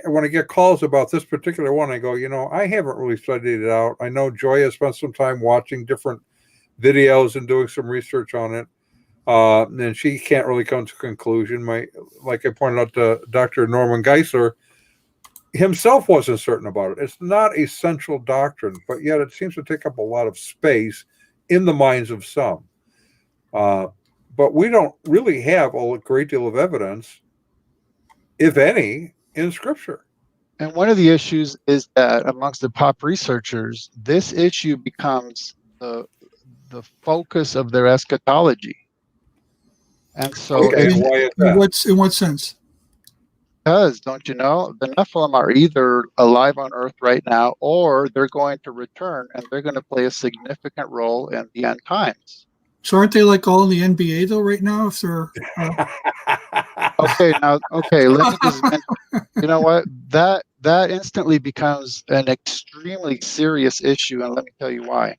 when I get calls about this particular one, I go, I haven't really studied it out. I know Joy has spent some time watching different videos and doing some research on it. And she can't really come to a conclusion. Like I pointed out to Dr. Norman Geisler, himself wasn't certain about it. It's not a central doctrine, but yet it seems to take up a lot of space in the minds of some. But we don't really have a great deal of evidence, if any, in Scripture. And one of the issues is that amongst the pop researchers, this issue becomes the focus of their eschatology. And so, why is that? In what sense? Because, don't you know, the Nephilim are either alive on Earth right now, or they're going to return, and they're going to play a significant role in the end times. So aren't they like all in the NBA though right now? If they're okay, let me just mention, you know what, that instantly becomes an extremely serious issue, and let me tell you why.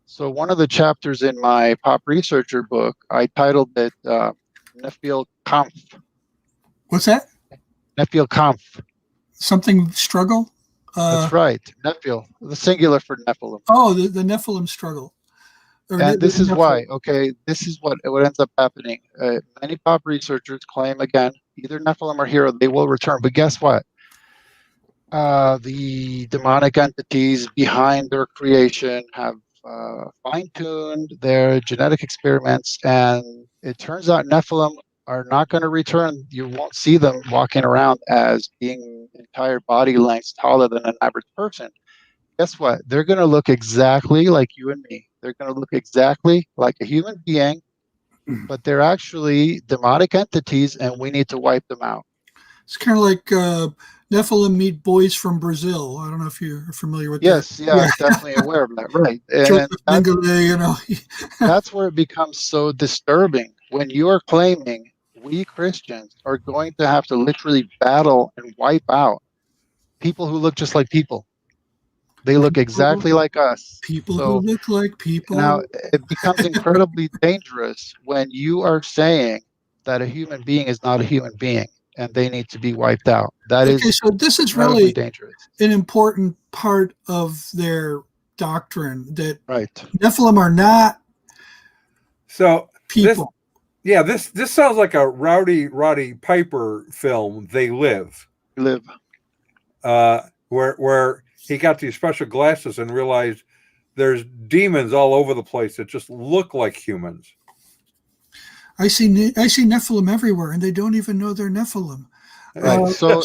So one of the chapters in my pop researcher book, I titled it Nephil Kampf. What's that? Nephil Kampf. Something struggle? That's right. Nephil, the singular for Nephilim. Oh, the Nephilim struggle. And this is why, this is what ends up happening. Many pop researchers claim, again, either Nephilim are here or they will return. But guess what? The demonic entities behind their creation have fine-tuned their genetic experiments, and it turns out Nephilim are not going to return. You won't see them walking around as being entire body lengths taller than an average person. Guess what? They're going to look exactly like you and me. They're going to look exactly like a human being, but they're actually demonic entities, and we need to wipe them out. It's kind of like Nephilim meet boys from Brazil. I don't know if you're familiar with that. Yes, I'm definitely aware of that, right. And that's where it becomes so disturbing when you are claiming we Christians are going to have to literally battle and wipe out people who look just like people. They look exactly like us. People So who look like people. now it becomes incredibly dangerous when you are saying that a human being is not a human being and they need to be wiped out. That Okay, is so this is incredibly really dangerous. an important part of their doctrine, that Right. Nephilim are not So people. this sounds like a Roddy Piper film, They Live. Live. Where he got these special glasses and realized there's demons all over the place that just look like humans. I see Nephilim everywhere, and they don't even know they're Nephilim. Right. So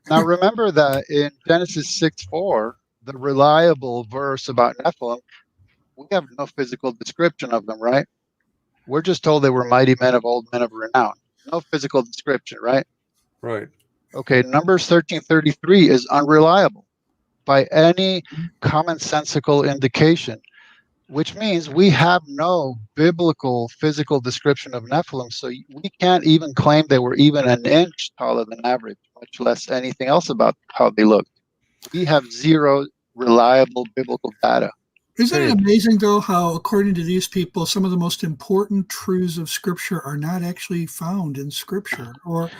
now remember that in Genesis 6:4, the reliable verse about Nephilim, we have no physical description of them, right? We're just told they were mighty men of old, men of renown. No physical description, right? Right. Okay, Numbers 13:33 is unreliable by any commonsensical indication, which means we have no biblical physical description of Nephilim, so we can't even claim they were even an inch taller than average, much less anything else about how they looked. We have zero reliable biblical data. Isn't it amazing, though, how, according to these people, some of the most important truths of Scripture are not actually found in Scripture, or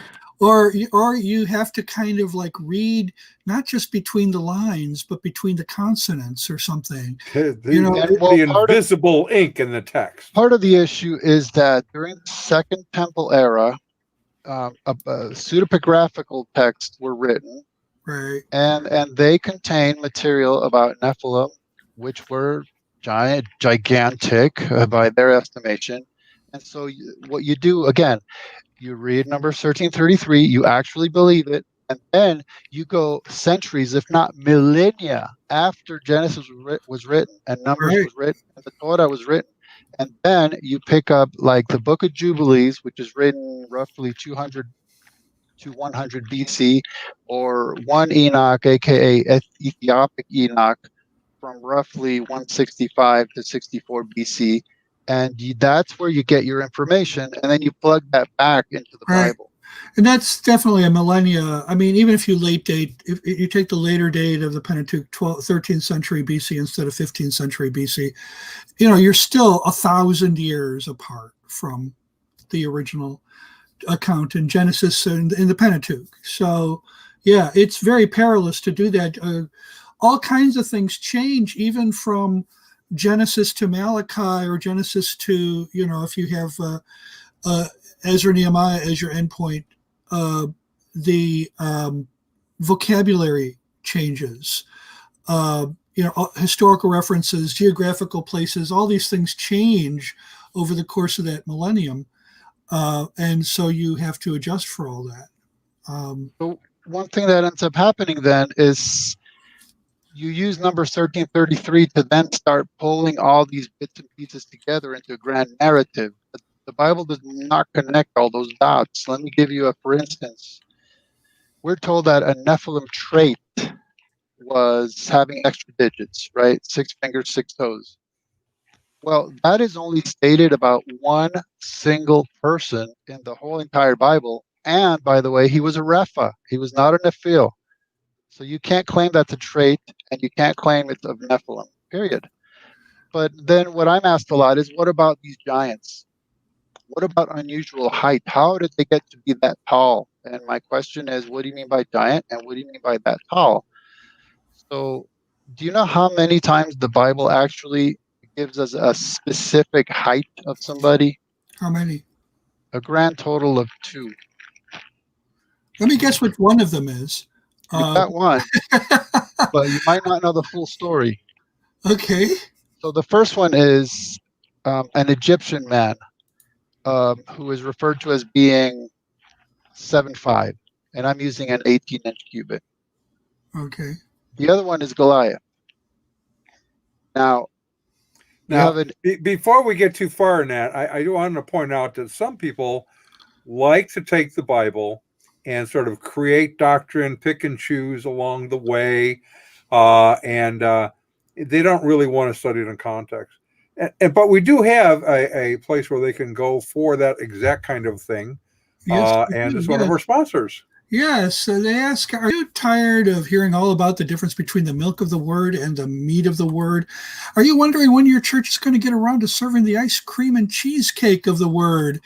you have to kind of like read not just between the lines, but between the consonants or something. The invisible ink in the text. Part of the issue is that during the Second Temple era, pseudepigraphical texts were written, right, and they contain material about Nephilim, which were gigantic by their estimation. And so what you do, again, you read Numbers 13:33, you actually believe it, and then you go centuries, if not millennia, after Genesis was written and Numbers was written and the Torah was written. And then you pick up like the Book of Jubilees, which is written roughly 200 to 100 BC, or 1 Enoch, aka Ethiopic Enoch, from roughly 165 to 64 BC. And that's where you get your information, and then you plug that back into the Bible. And that's definitely a millennia. I mean, even if you if you take the later date of the Pentateuch, 13th century BC instead of 15th century BC, you're still 1,000 years apart from the original account in Genesis and in the Pentateuch. So, yeah, it's very perilous to do that. All kinds of things change, even from Genesis to Malachi, or Genesis to, if you have Ezra, Nehemiah as your endpoint, the vocabulary changes. Historical references, geographical places, all these things change over the course of that millennium. And so you have to adjust for all that. So one thing that ends up happening then is you use Numbers 13:33 to then start pulling all these bits and pieces together into a grand narrative. But the Bible does not connect all those dots. Let me give you for instance. We're told that a Nephilim trait was having extra digits, right? 6 fingers, 6 toes. Well, that is only stated about one single person in the whole entire Bible. And by the way, he was a Repha. He was not a Nephil. So you can't claim that's a trait, and you can't claim it's of Nephilim, period. But then what I'm asked a lot is, what about these giants? What about unusual height? How did they get to be that tall? And my question is, what do you mean by giant, and what do you mean by that tall? So do you know how many times the Bible actually gives us a specific height of somebody? How many? A grand total of 2. Let me guess what one of them is. You got one, but you might not know the full story. Okay. So the first one is an Egyptian man who is referred to as being 7'5", and I'm using an 18-inch cubit. Okay. The other one is Goliath. Now before we get too far in that, I do want to point out that some people like to take the Bible and sort of create doctrine, pick and choose along the way, and they don't really want to study it in context. But we do have a place where they can go for that exact kind of thing, yes, and it's one of our sponsors. Yes, so they ask, are you tired of hearing all about the difference between the milk of the word and the meat of the word? Are you wondering when your church is going to get around to serving the ice cream and cheesecake of the word?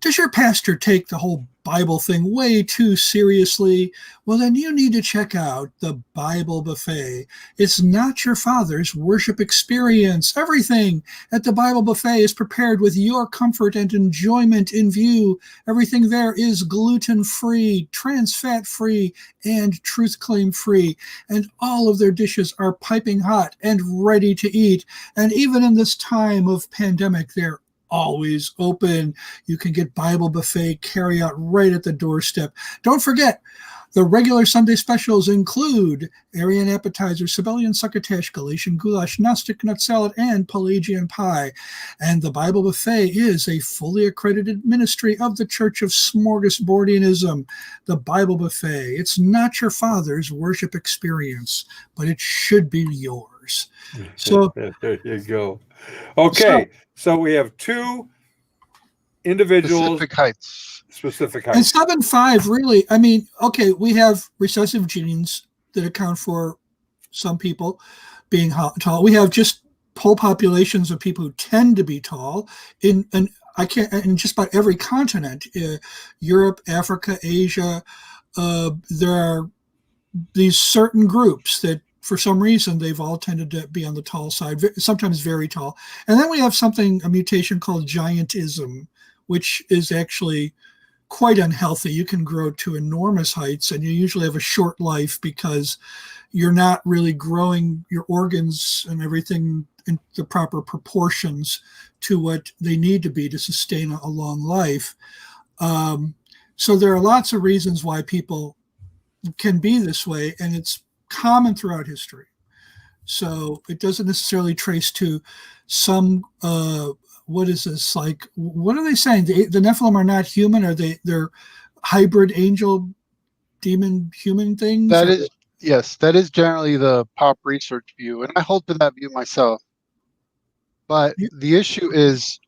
Does your pastor take the whole Bible thing way too seriously? Well, then you need to check out the Bible Buffet. It's not your father's worship experience. Everything at the Bible Buffet is prepared with your comfort and enjoyment in view. Everything there is gluten-free, trans-fat-free, and truth claim-free. And all of their dishes are piping hot and ready to eat. And even in this time of pandemic, they're always open. You can get Bible Buffet carry out right at the doorstep. Don't forget, the regular Sunday specials include Aryan appetizers, Sibelian succotash, Galatian goulash, Gnostic nut salad, and Pelagian pie. And the Bible Buffet is a fully accredited ministry of the Church of Smorgasbordianism. The Bible Buffet, it's not your father's worship experience, but it should be yours. So there you go. Okay, so we have two individuals. Specific heights. And 7'5", really, I mean, okay, we have recessive genes that account for some people being tall. We have just whole populations of people who tend to be tall in just about every continent, Europe, Africa, Asia. There are these certain groups that, for some reason, they've all tended to be on the tall side, sometimes very tall. And then we have a mutation called giantism, which is actually quite unhealthy. You can grow to enormous heights, and you usually have a short life because you're not really growing your organs and everything in the proper proportions to what they need to be to sustain a long life. So there are lots of reasons why people can be this way, and it's common throughout history. So it doesn't necessarily trace to some what is this, like, what are they saying? The Nephilim are not human? Are they're hybrid angel demon human things? Yes, that is generally the pop research view, and I hold to that view myself. But the issue is,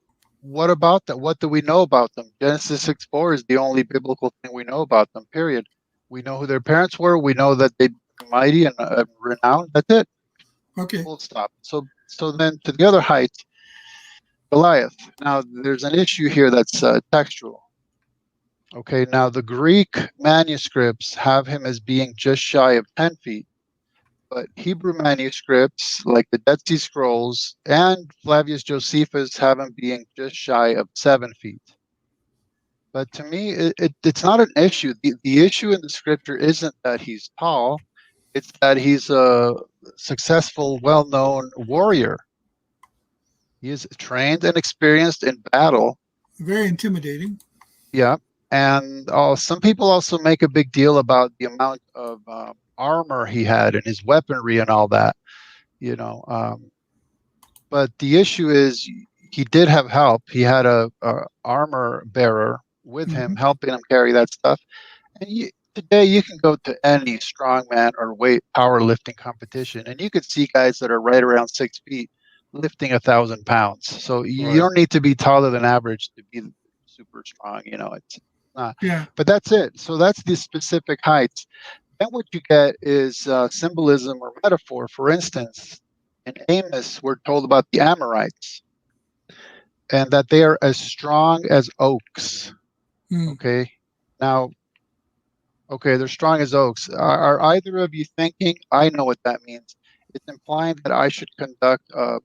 what about that? What do we know about them? Genesis 6:4 is the only biblical thing we know about them, period. We know who their parents were. We know that they were mighty and renowned. That's it. Okay. Full stop. So then to the other height, Goliath. Now, there's an issue here that's textual. Okay, now the Greek manuscripts have him as being just shy of 10 feet, but Hebrew manuscripts, like the Dead Sea Scrolls and Flavius Josephus, have him being just shy of 7 feet. But to me, it's not an issue. The issue in the scripture isn't that he's tall, it's that he's a successful, well-known warrior. He is trained and experienced in battle. Very intimidating. Yeah. And some people also make a big deal about the amount of armor he had and his weaponry and all that, but the issue is he did have help. He had a armor bearer with him, helping him carry that stuff. And today you can go to any strongman or weight powerlifting competition, and you could see guys that are right around 6 feet lifting 1,000 pounds. So you don't need to be taller than average to be super strong. It's not. Yeah. But that's it. So that's the specific heights. Then what you get is symbolism or metaphor. For instance, in Amos, we're told about the Amorites and that they are as strong as oaks. Okay. Now, they're strong as oaks. Are either of you thinking, I know what that means? It's implying that I should conduct a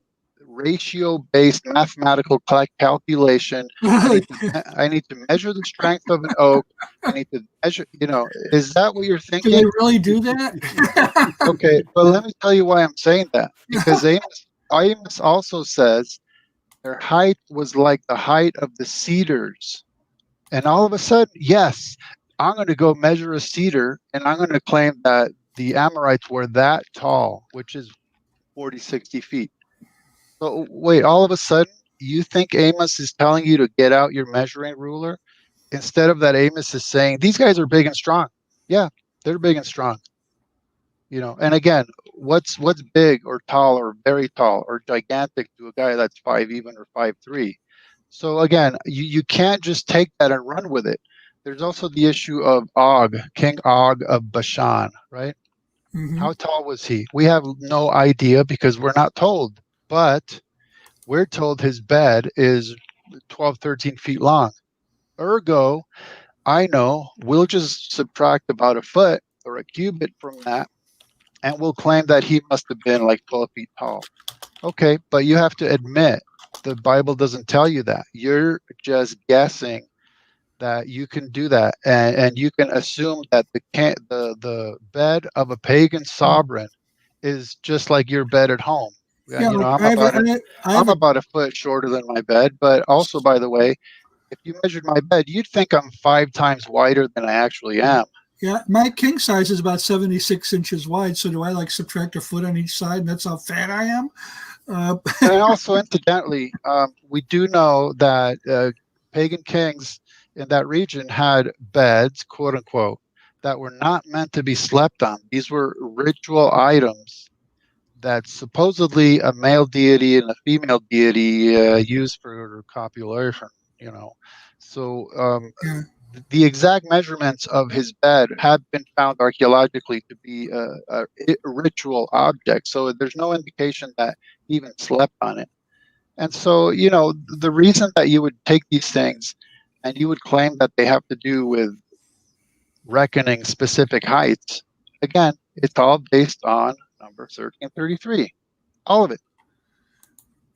ratio-based mathematical calculation. I need to measure the strength of an oak. I need to measure, is that what you're thinking? Do they really do that? Okay, but let me tell you why I'm saying that. Because Amos also says their height was like the height of the cedars. And all of a sudden, yes, I'm going to go measure a cedar, and I'm going to claim that the Amorites were that tall, which is 40, 60 feet. So wait, all of a sudden, you think Amos is telling you to get out your measuring ruler? Instead of that, Amos is saying, these guys are big and strong. Yeah, they're big and strong. And again, what's big or tall or very tall or gigantic to a guy that's 5 even or 5'3"? So again, you can't just take that and run with it. There's also the issue of Og, King Og of Bashan, right? Mm-hmm. How tall was he? We have no idea because we're not told, but we're told his bed is 12, 13 feet long. Ergo, I know we'll just subtract about a foot or a cubit from that, and we'll claim that he must have been like 12 feet tall. Okay, but you have to admit the Bible doesn't tell you that. You're just guessing that you can do that, and you can assume that the bed of a pagan sovereign is just like your bed at home. Yeah, You know, I have I'm about a foot shorter than my bed, but also, by the way, if you measured my bed, you'd think I'm 5 times wider than I actually am. yeah, my king size is about 76 inches wide. So do I like subtract a foot on each side, and that's how fat I am? And also, incidentally, we do know that pagan kings in that region had beds, quote unquote, that were not meant to be slept on. These were ritual items that supposedly a male deity and a female deity used for copulation. You know, so Yeah. the exact measurements of his bed have been found archaeologically to be a ritual object. So there's no indication that he even slept on it. And so, you know, the reason that you would take these things and you would claim that they have to do with reckoning specific heights, again, it's all based on number 1333. All of it.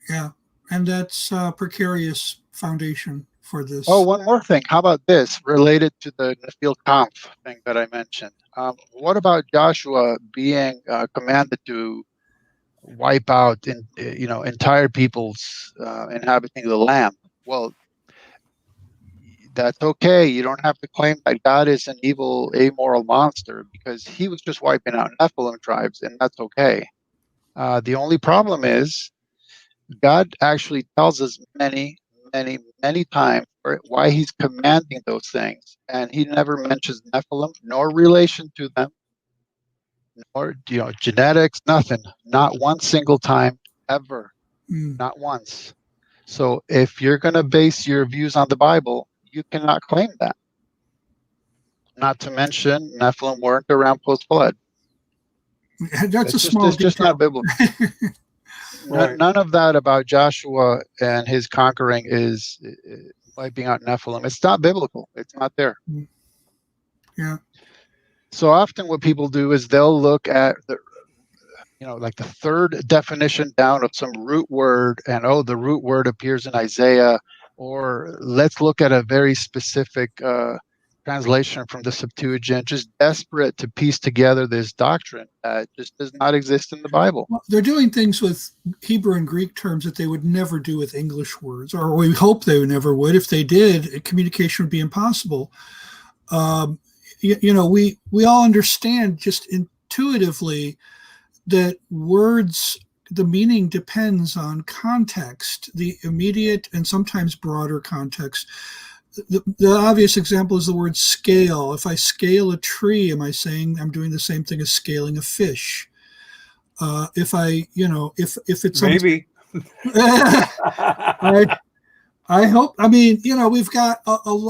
Yeah, and that's a precarious foundation for this. Oh, one more thing. How about this related to the Nephil Kampf thing that I mentioned? What about Joshua being commanded to wipe out entire peoples inhabiting the land? Well, that's okay. You don't have to claim that God is an evil, amoral monster because he was just wiping out Nephilim tribes, and that's okay. The only problem is God actually tells us many, many, many times why he's commanding those things, and he never mentions Nephilim, nor relation to them, nor genetics, nothing. Not one single time ever. Not once. So if you're going to base your views on the Bible, you cannot claim that. Not to mention Nephilim weren't around post-flood. That's a small It's just not biblical. Right. None of that about Joshua and his conquering is wiping out Nephilim. It's not biblical. It's not there. Yeah. So often what people do is they'll look at like the third definition down of some root word, and the root word appears in Isaiah, or let's look at a very specific translation from the Septuagint, just desperate to piece together this doctrine that just does not exist in the Bible. Well, they're doing things with Hebrew and Greek terms that they would never do with English words, or we hope they never would. If they did, communication would be impossible. We all understand just intuitively that words, the meaning depends on context, the immediate and sometimes broader context. The obvious example is the word scale. If I scale a tree, am I saying I'm doing the same thing as scaling a fish? If it's maybe. I hope. I mean, we've got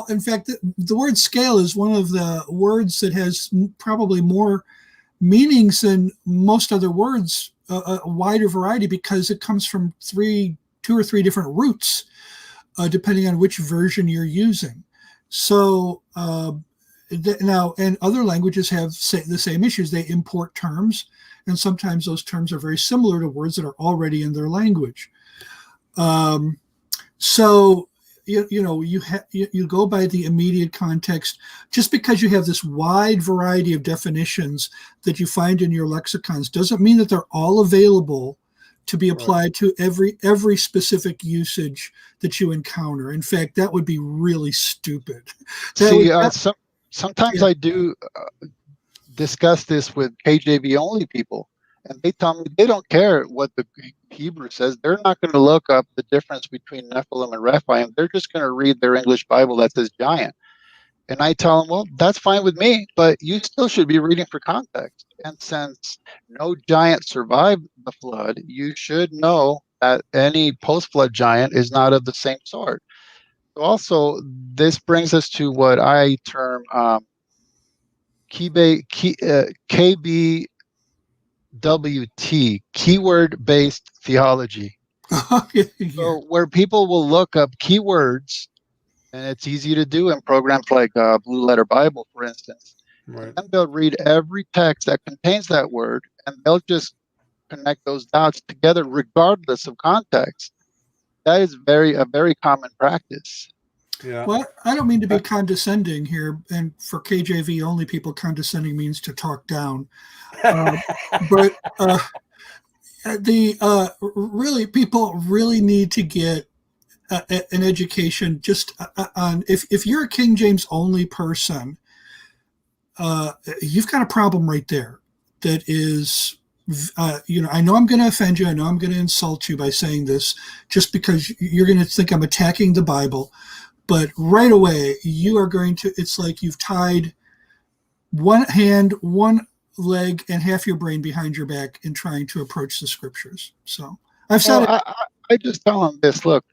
in fact, the word scale is one of the words that has probably more meanings than most other words, a wider variety, because it comes from two or three different roots, depending on which version you're using. So now, and other languages have the same issues. They import terms, and sometimes those terms are very similar to words that are already in their language. So you go by the immediate context. Just because you have this wide variety of definitions that you find in your lexicons doesn't mean that they're all available to be applied to every specific usage that you encounter. In fact, that would be really stupid. Sometimes I do discuss this with KJV only people, and they tell me they don't care what the Hebrew says. They're not going to look up the difference between Nephilim and Rephaim. They're just going to read their English Bible that says giant. And I tell them, well, that's fine with me, but you still should be reading for context. And since no giant survived the flood, you should know that any post-flood giant is not of the same sort. Also, this brings us to what I term KBWT, keyword-based theology. Yeah. So where people will look up keywords, and it's easy to do in programs like Blue Letter Bible, for instance. Right. And then they'll read every text that contains that word, and they'll just connect those dots together regardless of context. That is a very common practice. Yeah. Well, I don't mean to be condescending here, and for KJV only people, condescending means to talk down. But really, people really need to get an education just on if you're a King James only person, you've got a problem right there. That is, I know I'm going to offend you. I know I'm going to insult you by saying this, just because you're going to think I'm attacking the Bible. But right away, you are going to. It's like you've tied one hand, one leg, and half your brain behind your back in trying to approach the scriptures. So I've said it. I just tell them this: look,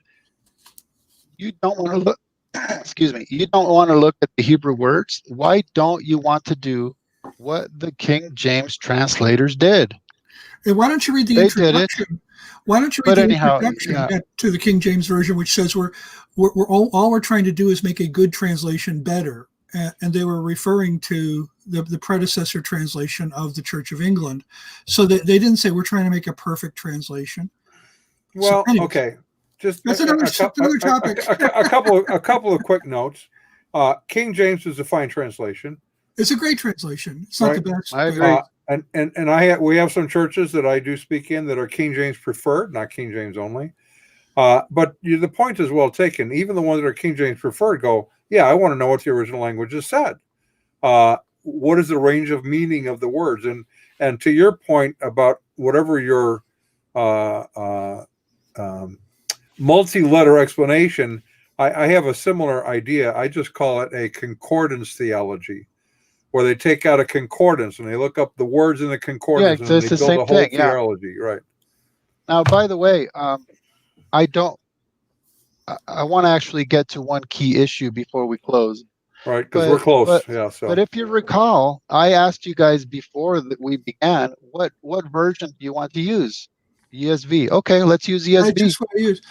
you don't want to look. Excuse me. You don't want to look at the Hebrew words. Why don't you want to do what the King James translators did? And why don't you read the introduction? Why don't you read the introduction to the King James Version, which says we're all we're trying to do is make a good translation better, and they were referring to the predecessor translation of the Church of England, so that they didn't say we're trying to make a perfect translation. Well, so okay, just that's another topic. A couple of quick notes. King James is a fine translation. It's a great translation. It's not the best. I agree. And we have some churches that I do speak in that are King James preferred, not King James only. But the point is well taken. Even the ones that are King James preferred go, yeah, I want to know what the original language has said. What is the range of meaning of the words? And to your point about whatever your multi-letter explanation, I have a similar idea. I just call it a concordance theology, where they take out a concordance and they look up the words in the concordance and they build a whole theology. Right. Now, by the way, I want to actually get to one key issue before we close. Right, because we're close. But if you recall, I asked you guys before that we began, what version do you want to use? ESV. Okay, let's use ESV. That's just what I use.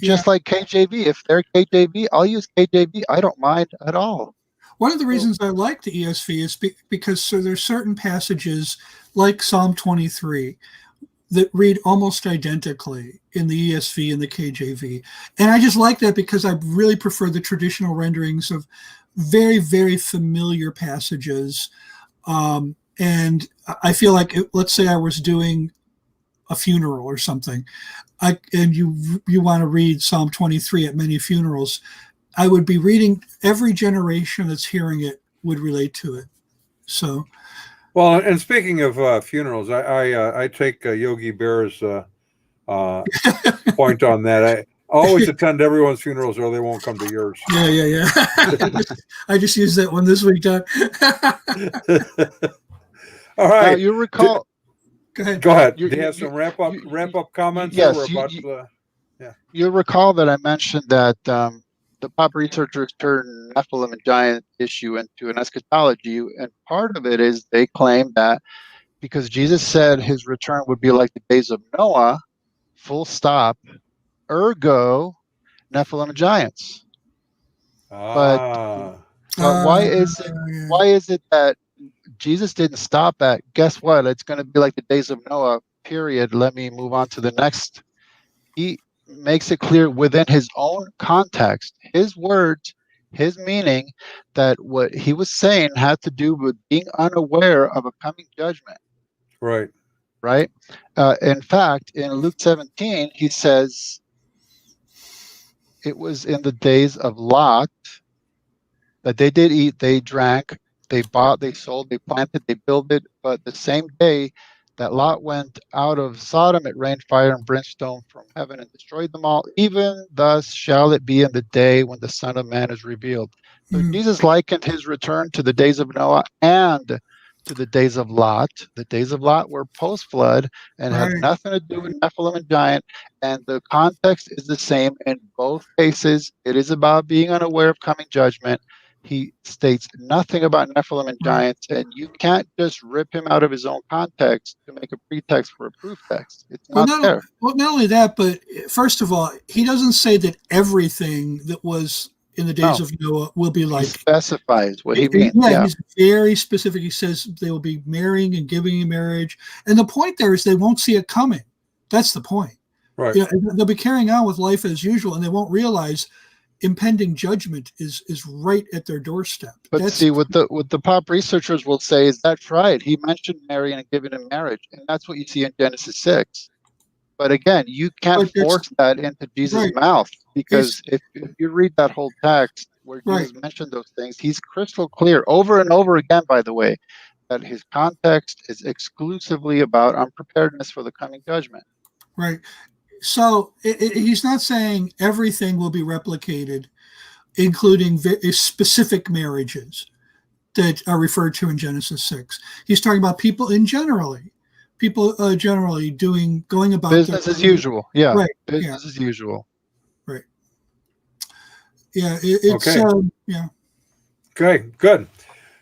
Just like KJV. If they're KJV, I'll use KJV. I don't mind at all. One of the reasons I like the ESV is because there's certain passages like Psalm 23 that read almost identically in the ESV and the KJV. And I just like that because I really prefer the traditional renderings of very, very familiar passages. And I feel like, let's say I was doing a funeral or something, and you want to read Psalm 23 at many funerals, I would be reading, every generation that's hearing it would relate to it. So, well, and speaking of funerals, I take Yogi Bear's point on that. I always attend everyone's funerals, or they won't come to yours. Yeah. I just used that one this week, Doug. All right. Now, you recall. Go ahead. Do you have some wrap up comments? Yes. You recall that I mentioned that the pop researchers turned Nephilim and giant issue into an eschatology, and part of it is they claim that because Jesus said his return would be like the days of Noah, full stop, ergo Nephilim and giants. But why is it that Jesus didn't stop at, guess what, it's going to be like the days of Noah, period. Let me move on to the next. He makes it clear within his own context, his words, his meaning, that what he was saying had to do with being unaware of a coming judgment. Right. In fact, in Luke 17, he says, it was in the days of Lot that they did eat, they drank, they bought, they sold, they planted, they builded, but the same day that Lot went out of Sodom, it rained fire and brimstone from heaven and destroyed them all. Even thus shall it be in the day when the Son of Man is revealed. So Jesus likened his return to the days of Noah and to the days of Lot. The days of Lot were post-flood and have Right. nothing to do with Nephilim and giant. And the context is the same in both cases. It is about being unaware of coming judgment. He states nothing about Nephilim and giants, and you can't just rip him out of his own context to make a pretext for a proof text. It's not there. Not only that, but first of all, he doesn't say that everything that was in the days of Noah will be like. He specifies what he means. Yeah, he's very specific. He says they will be marrying and giving in marriage. And the point there is they won't see it coming. That's the point. Right. They'll be carrying on with life as usual, and they won't realize impending judgment is right at their doorstep. But see, what the pop researchers will say is that's right. He mentioned marrying and giving in marriage, and that's what you see in Genesis 6. But again, you can't force that into Jesus' mouth, because if you read that whole text where Jesus mentioned those things, he's crystal clear over and over again, by the way, that his context is exclusively about unpreparedness for the coming judgment. Right. So he's not saying everything will be replicated, including specific marriages that are referred to in Genesis 6. He's talking about people generally going about business as usual. Yeah. Right. Business as usual. Right. Yeah. It's okay. Yeah. Okay. Good.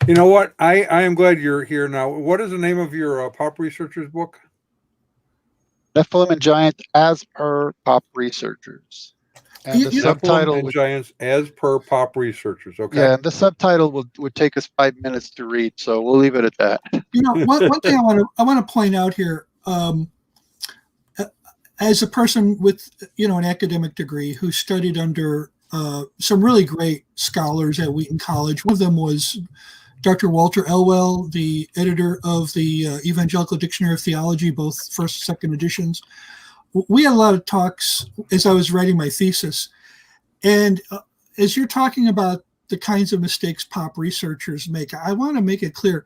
You know what? I am glad you're here now. What is the name of your pop researchers book? Nephilim and Giants as per pop researchers. And the subtitle and Giants as per pop researchers. Okay. Yeah, and the subtitle would take us 5 minutes to read, so we'll leave it at that. One thing I want to point out here, as a person with an academic degree who studied under some really great scholars at Wheaton College. One of them was Dr. Walter Elwell, the editor of the Evangelical Dictionary of Theology, both first and second editions. We had a lot of talks as I was writing my thesis. And as you're talking about the kinds of mistakes pop researchers make, I want to make it clear.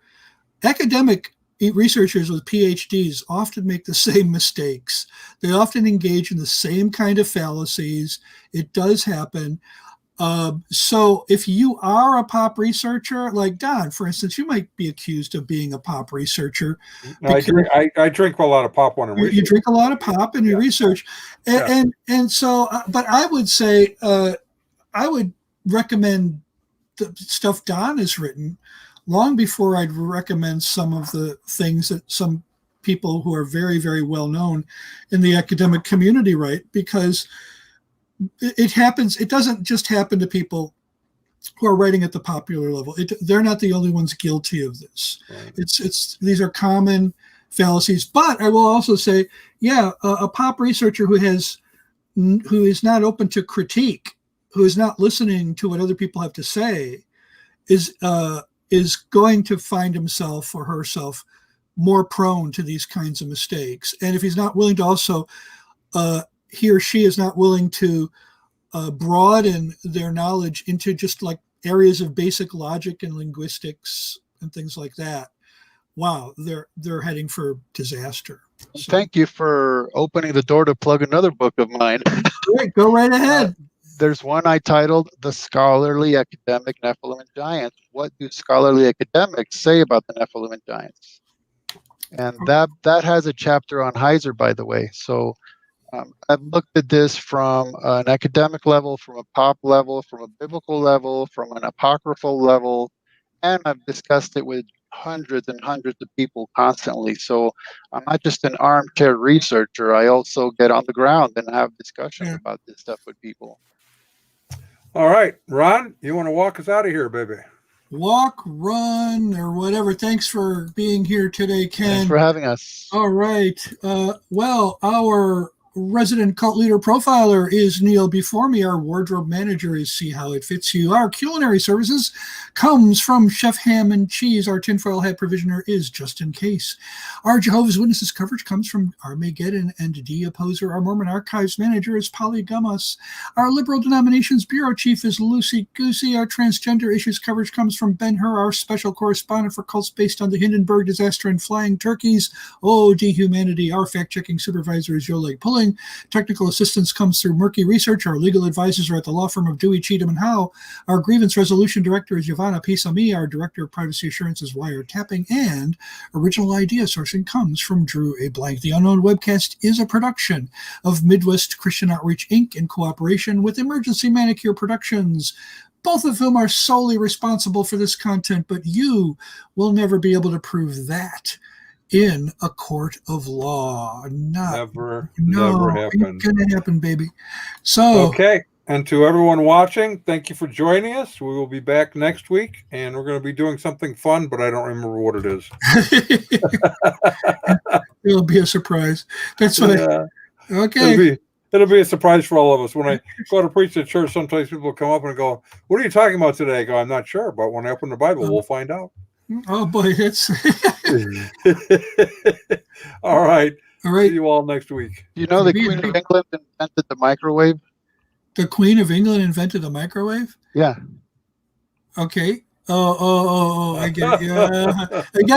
Academic researchers with PhDs often make the same mistakes. They often engage in the same kind of fallacies. It does happen. So if you are a pop researcher, like Don, for instance, you might be accused of being a pop researcher. I drink a lot of pop when I'm researching. You drink a lot of pop and you research. And so, but I would say, I would recommend the stuff Don has written long before I'd recommend some of the things that some people who are very, very well known in the academic community write, because it happens. It doesn't just happen to people who are writing at the popular level. They're not the only ones guilty of this. Right. These are common fallacies. But I will also say, a pop researcher who is not open to critique, who is not listening to what other people have to say, is going to find himself or herself more prone to these kinds of mistakes. And if he's not willing to also he or she is not willing to broaden their knowledge into just like areas of basic logic and linguistics and things like that, wow, they're heading for disaster. So, thank you for opening the door to plug another book of mine. Great, go right ahead. There's one I titled The Scholarly Academic Nephilim and Giants. What do scholarly academics say about the Nephilim and Giants? And that has a chapter on Heiser, by the way. So I've looked at this from an academic level, from a pop level, from a biblical level, from an apocryphal level, and I've discussed it with hundreds and hundreds of people constantly. So I'm not just an armchair researcher. I also get on the ground and have discussions about this stuff with people. All right, Ron, you want to walk us out of here, baby? Walk, run, or whatever. Thanks for being here today, Ken. Thanks for having us. All right. Well, our resident cult leader profiler is Neil before me. Our wardrobe manager is See How It Fits You. Our culinary services comes from Chef Ham and Cheese. Our tinfoil hat provisioner is Just In Case. Our Jehovah's Witnesses coverage comes from Armageddon and D Opposer. Our Mormon Archives manager is Polly Gummas. Our Liberal Denominations Bureau Chief is Lucy Goosey. Our transgender issues coverage comes from Ben Hur, our special correspondent for cults based on the Hindenburg disaster and flying turkeys. Oh, dehumanity. Our fact-checking supervisor is Yoleg Pulling. Consulting. Technical assistance comes through Murky Research. Our legal advisors are at the law firm of Dewey, Cheatham & Howe. Our grievance resolution director is Giovanna Pisami. Our director of privacy assurance is Wiretapping. And original idea sourcing comes from Drew A. Blank. The Unknown Webcast is a production of Midwest Christian Outreach, Inc. in cooperation with Emergency Manicure Productions, both of whom are solely responsible for this content, but you will never be able to prove that in a court of law. Never Ain't happened. gonna happen, baby. So okay. And to everyone watching, thank you for joining us. We will be back next week, and we're going to be doing something fun, but I don't remember what it is. It'll be a surprise. That's what okay. It'll be a surprise for all of us. When I go to preach at church, sometimes people come up and go, "What are you talking about today?" I go, "I'm not sure, but when I open the Bible, we'll find out." Oh boy, that's all right. All right. See you all next week. You know, the Queen of England invented the microwave. The Queen of England invented the microwave? Yeah. Okay. Oh, I get it. Yeah.